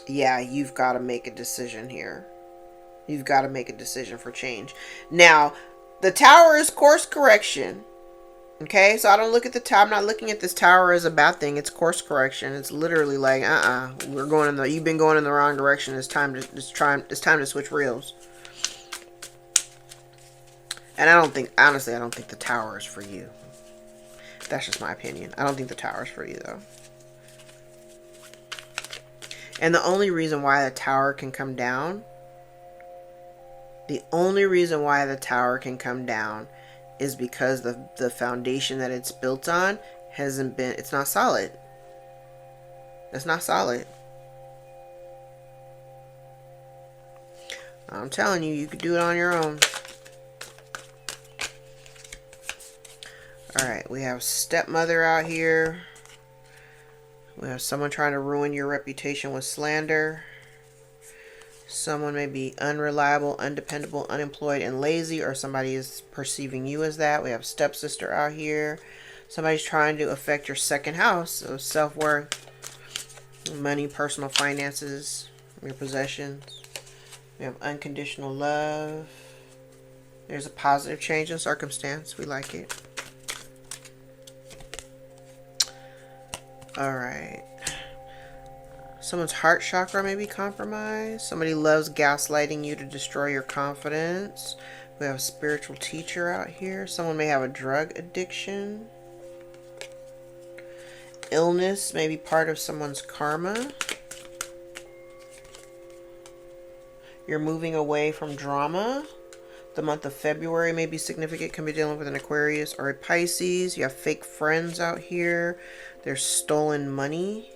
yeah, you've got to make a decision here. You've got to make a decision for change. Now, the tower is course correction. Okay, so I don't look at the tower. I'm not looking at this tower as a bad thing. It's course correction. It's literally like, we're going in the. You've been going in the wrong direction. It's time to. It's time to switch reels. And I don't think, honestly, I don't think the tower is for you. That's just my opinion. I don't think the tower is for you though. And the only reason why the tower can come down. The only reason why the tower can come down is because the foundation that it's built on hasn't been, it's not solid. It's not solid. I'm telling you, you could do it on your own. Alright, we have stepmother out here. We have someone trying to ruin your reputation with slander. Someone may be unreliable, undependable, unemployed, and lazy, or somebody is perceiving you as that. We have stepsister out here. Somebody's trying to affect your second house of self-worth, money, personal finances, your possessions. We have unconditional love. There's a positive change in circumstance. We like it. All right. Someone's heart chakra may be compromised. Somebody loves gaslighting you to destroy your confidence. We have a spiritual teacher out here. Someone may have a drug addiction. Illness may be part of someone's karma. You're moving away from drama. The month of February may be significant. Can be dealing with an Aquarius or a Pisces. You have fake friends out here. There's stolen money.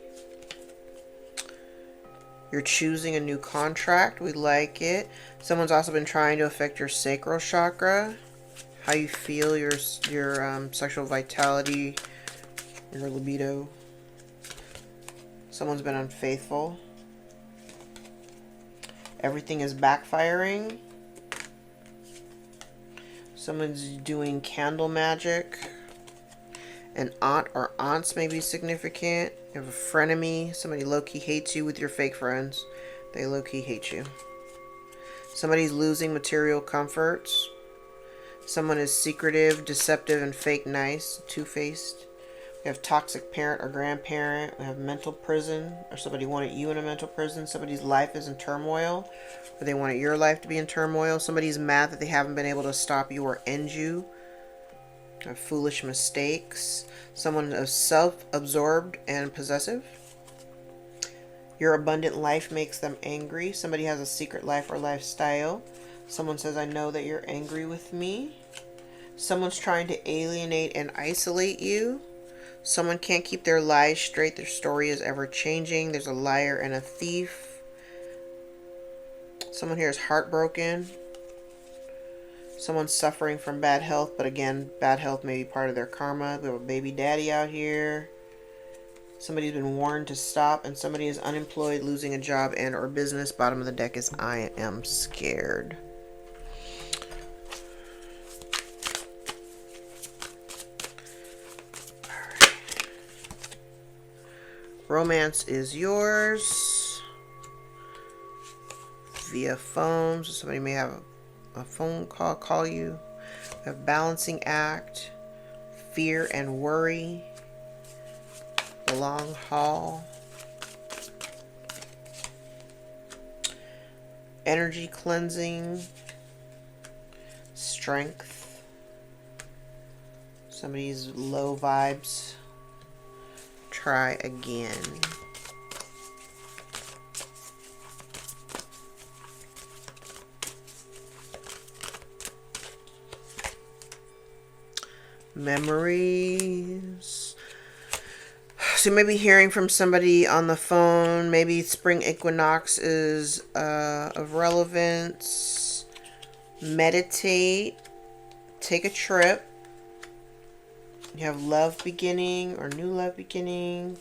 You're choosing a new contract. We like it. Someone's also been trying to affect your sacral chakra. How you feel, your sexual vitality, your libido. Someone's been unfaithful. Everything is backfiring. Someone's doing candle magic. An aunt or aunts may be significant. You have a frenemy. Somebody low-key hates you with your fake friends. They low-key hate you. Somebody's losing material comforts. Someone is secretive, deceptive, and fake nice. Two-faced. We have toxic parent or grandparent. We have mental prison, or somebody wanted you in a mental prison. Somebody's life is in turmoil, or they wanted your life to be in turmoil. Somebody's mad that they haven't been able to stop you or end you. Foolish mistakes. Someone is self-absorbed and possessive. Your abundant life makes them angry. Somebody has a secret life or lifestyle. Someone says, I know that you're angry with me. Someone's trying to alienate and isolate you. Someone can't keep their lies straight. Their story is ever changing. There's a liar and a thief. Someone here is heartbroken. Someone's suffering from bad health, but again, bad health may be part of their karma. We have a baby daddy out here. Somebody's been warned to stop, and somebody is unemployed, losing a job and or business. Bottom of the deck is I am scared. Alright. Romance is yours. Via phone, so somebody may have a phone call you. We have balancing act, fear and worry, the long haul, energy cleansing, strength. Somebody's low vibes. Try again. Memories. So you may be hearing from somebody on the phone. Maybe spring equinox is of relevance. Meditate. Take a trip. You have love beginning or new love beginning.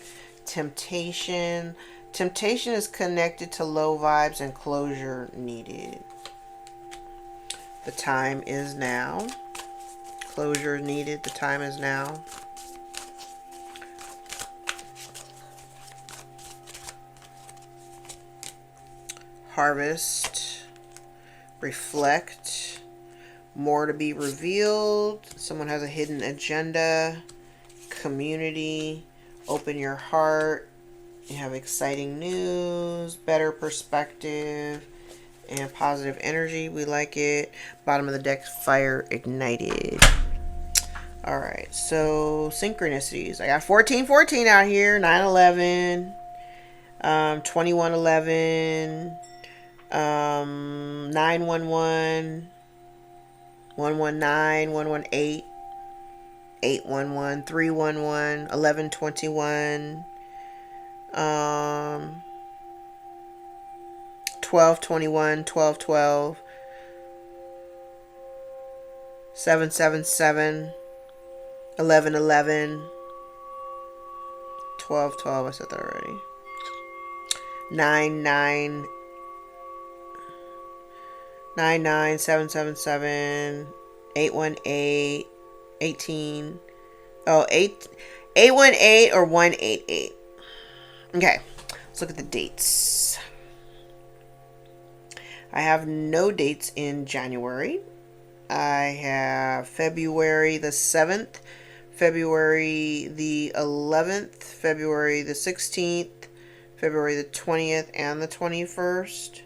Temptation. Temptation is connected to low vibes and closure needed. The time is now. Closure needed. The time is now. Harvest. Reflect. More to be revealed. Someone has a hidden agenda. Community. Open your heart. You have exciting news. Better perspective. And positive energy. We like it. Bottom of the deck, fire ignited. Alright, so synchronicities. I got 1414 out here. 911. 2111. 911. 119. 118. 811. 311. 1121. 1221, 1212, 777, 1111, 1212, I said that already. 99, 99777, 818, 18, 818 or 188. Okay, let's look at the dates. I have no dates in January. I have February the 7th, February the 11th, February the 16th, February the 20th, and the 21st.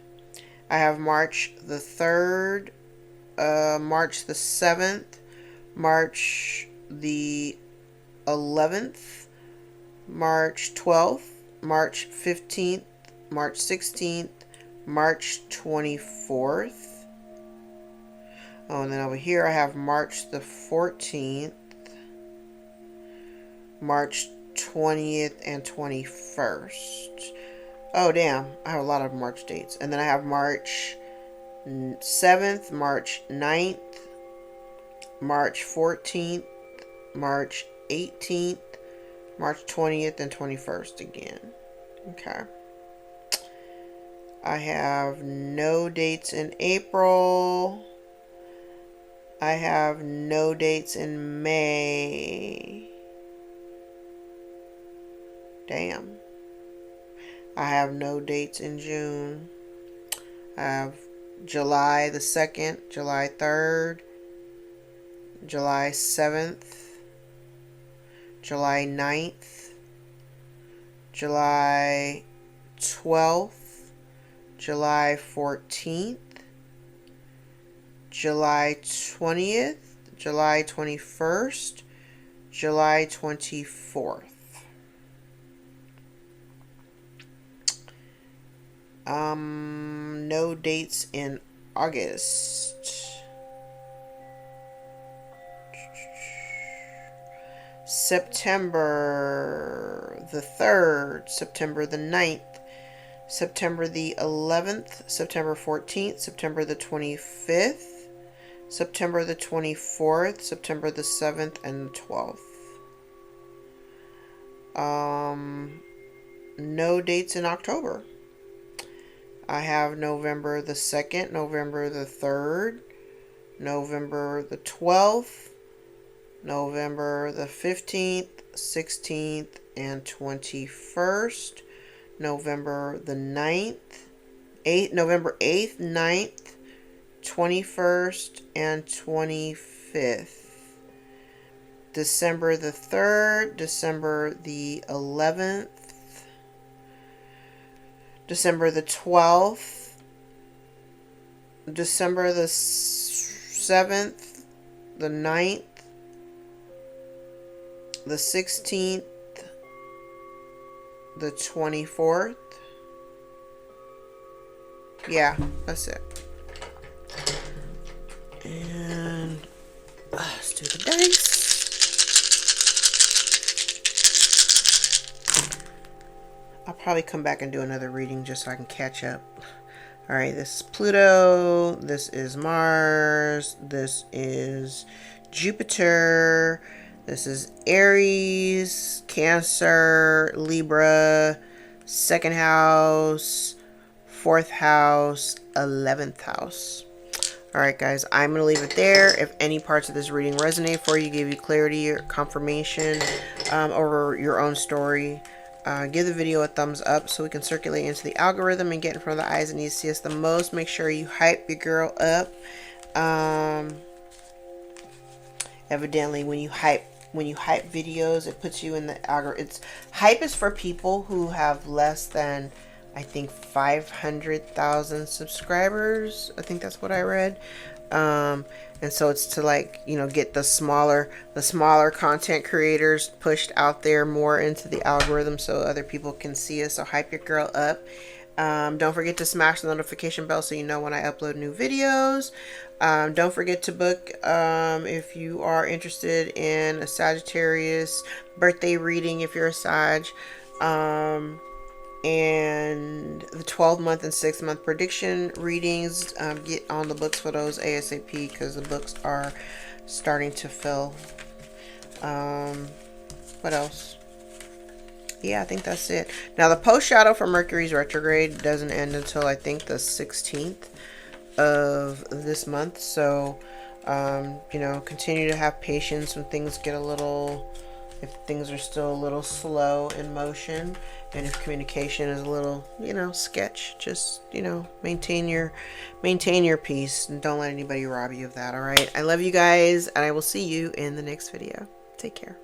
I have March the 3rd, March the 7th, March the 11th, March 12th, March 15th, March 16th, March 24th. Oh, and then over here I have March the 14th, March 20th, and 21st. Oh, damn. I have a lot of March dates. And then I have March 7th, March 9th, March 14th, March 18th, March 20th, and 21st again. Okay. I have no dates in April. I have no dates in May. Damn. I have no dates in June. I have July the 2nd, July 3rd, July 7th, July 9th, July 12th, July 14th, July 20th, July 21st, July 24th. No dates in August. September the 3rd, September the 9th, September the 11th, September 14th, September the 25th, September the 24th, September the 7th, and the 12th. No dates in October. I have November the 2nd, November the 3rd, November the 12th, November the 15th, 16th, and 21st, November the 9th, November 8th, 9th, 21st, and 25th. December the 3rd, December the 11th, December the 12th, December the 7th, the 9th, the 16th, the 24th. Yeah, that's it. And let's do the dice. I'll probably come back and do another reading just so I can catch up. Alright, this is Pluto. This is Mars. This is Jupiter. This is Aries, Cancer, Libra, 2nd house, 4th house, 11th house. All right, guys, I'm going to leave it there. If any parts of this reading resonate for you, give you clarity or confirmation over your own story, give the video a thumbs up so we can circulate into the algorithm and get in front of the eyes that need to see us the most. Make sure you hype your girl up. Evidently, when you hype videos, it puts you in the algorithm. Hype is for people who have less than, I think, 500,000 subscribers. I think that's what I read. And so it's to, like, you know, get the smaller content creators pushed out there more into the algorithm so other people can see us. So hype your girl up. Don't forget to smash the notification bell so you know when I upload new videos. Don't forget to book if you are interested in a Sagittarius birthday reading if you're a Sag. And the 12-month and 6-month prediction readings, get on the books for those ASAP because the books are starting to fill. What else? Yeah, I think that's it. Now, the post shadow for Mercury's retrograde doesn't end until, I think, the 16th of this month. So, you know, continue to have patience when things get a little, if things are still a little slow in motion, and if communication is a little, you know, sketch, just, you know, maintain your peace and don't let anybody rob you of that. All right. I love you guys, and I will see you in the next video. Take care.